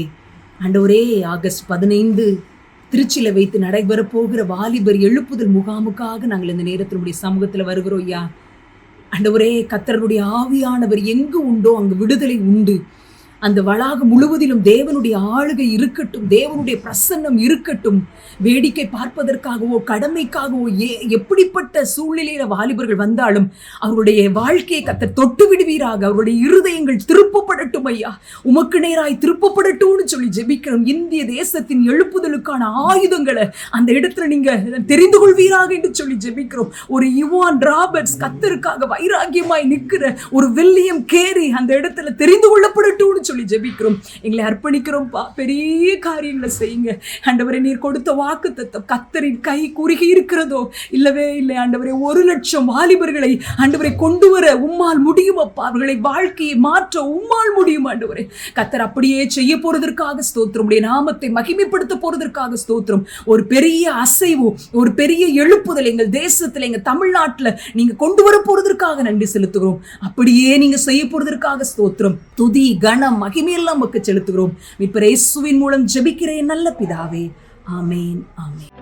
ஆண்டவரே, ஆகஸ்ட் 15 திருச்சியில வைத்து நடைபெற போகிற வாலிபர் எழுப்புதல் முகாமுக்காக நாங்கள் இந்த நேரத்தினுடைய சமூகத்துல வருகிறோம் ஐயா. ஆண்டவரே, கர்த்தருடைய ஆவியானவர் எங்கு உண்டோ அங்கு விடுதலை உண்டு. அந்த வளாகம் முழுவதிலும் தேவனுடைய ஆளுகை இருக்கட்டும், தேவனுடைய பிரசன்னம் இருக்கட்டும். வேடிக்கை பார்ப்பதற்காகவோ கடமைக்காகவோ எப்படிப்பட்ட சூழ்நிலையில வாலிபர்கள் வந்தாலும் அவருடைய வாழ்க்கையை கர்த்தர் தொட்டு விடுவீராக. அவருடைய இருதயங்கள் திருப்பப்படட்டும் ஐயா, உமக்கு நேராய் திருப்பப்படட்டும்னு சொல்லி ஜெபிக்கிறோம். இந்திய தேசத்தின் எழுப்புதலுக்கான ஆயுதங்களை அந்த இடத்துல நீங்க தெரிந்து கொள்வீராக என்று சொல்லி ஜெபிக்கிறோம். ஒரு யுவான் ராபர்ட்ஸ் கர்த்தருக்காக வைராக்கியமாய் நிற்கிற ஒரு வில்லியம் கேரி அந்த இடத்துல தெரிந்து கொள்ளப்படட்டும்னு சொல்லி ஜெபிக்கிறோம். எங்களை அர்ப்பணிக்கிறோம்ப்பா, பெரிய காரியங்களை செய்யுங்க ஆண்டவரே. நீர் கொடுத்த வாக்குத்தத்தம் கர்த்தரின் கை குறுகி இருக்கிறதோ? இல்லவே இல்லை ஆண்டவரே. 1,00,000 வாலிபர்களை ஆண்டவரை கொண்டு வர உம்மால் முடியும் அப்பா. அவர்களை வாழ்க்கையை மாற்ற உம்மால் முடியும் ஆண்டவரே. கர்த்தர் அப்படியே செய்ய போறதற்காக ஸ்தோத்திரம். உடைய நாமத்தை மகிமைப்படுத்த போறதற்காக ஸ்தோத்திரம். ஒரு பெரிய அசைவு, ஒரு பெரிய எழுப்புதல் எங்கள் தேசத்துல, எங்க தமிழ்நாட்டுல நீங்க கொண்டு வர போறதற்காக நன்றி செலுத்துகிறோம். அப்படியே நீங்க செய்ய போறதற்காக ஸ்தோத்திரம். துதி கனம் மகிமையெல்லாம் நமக்கு செலுத்துகிறோம். மீட்பர் இயேசுவின் மூலம் ஜெபிக்கிறேன் நல்ல பிதாவே. ஆமேன், ஆமேன்.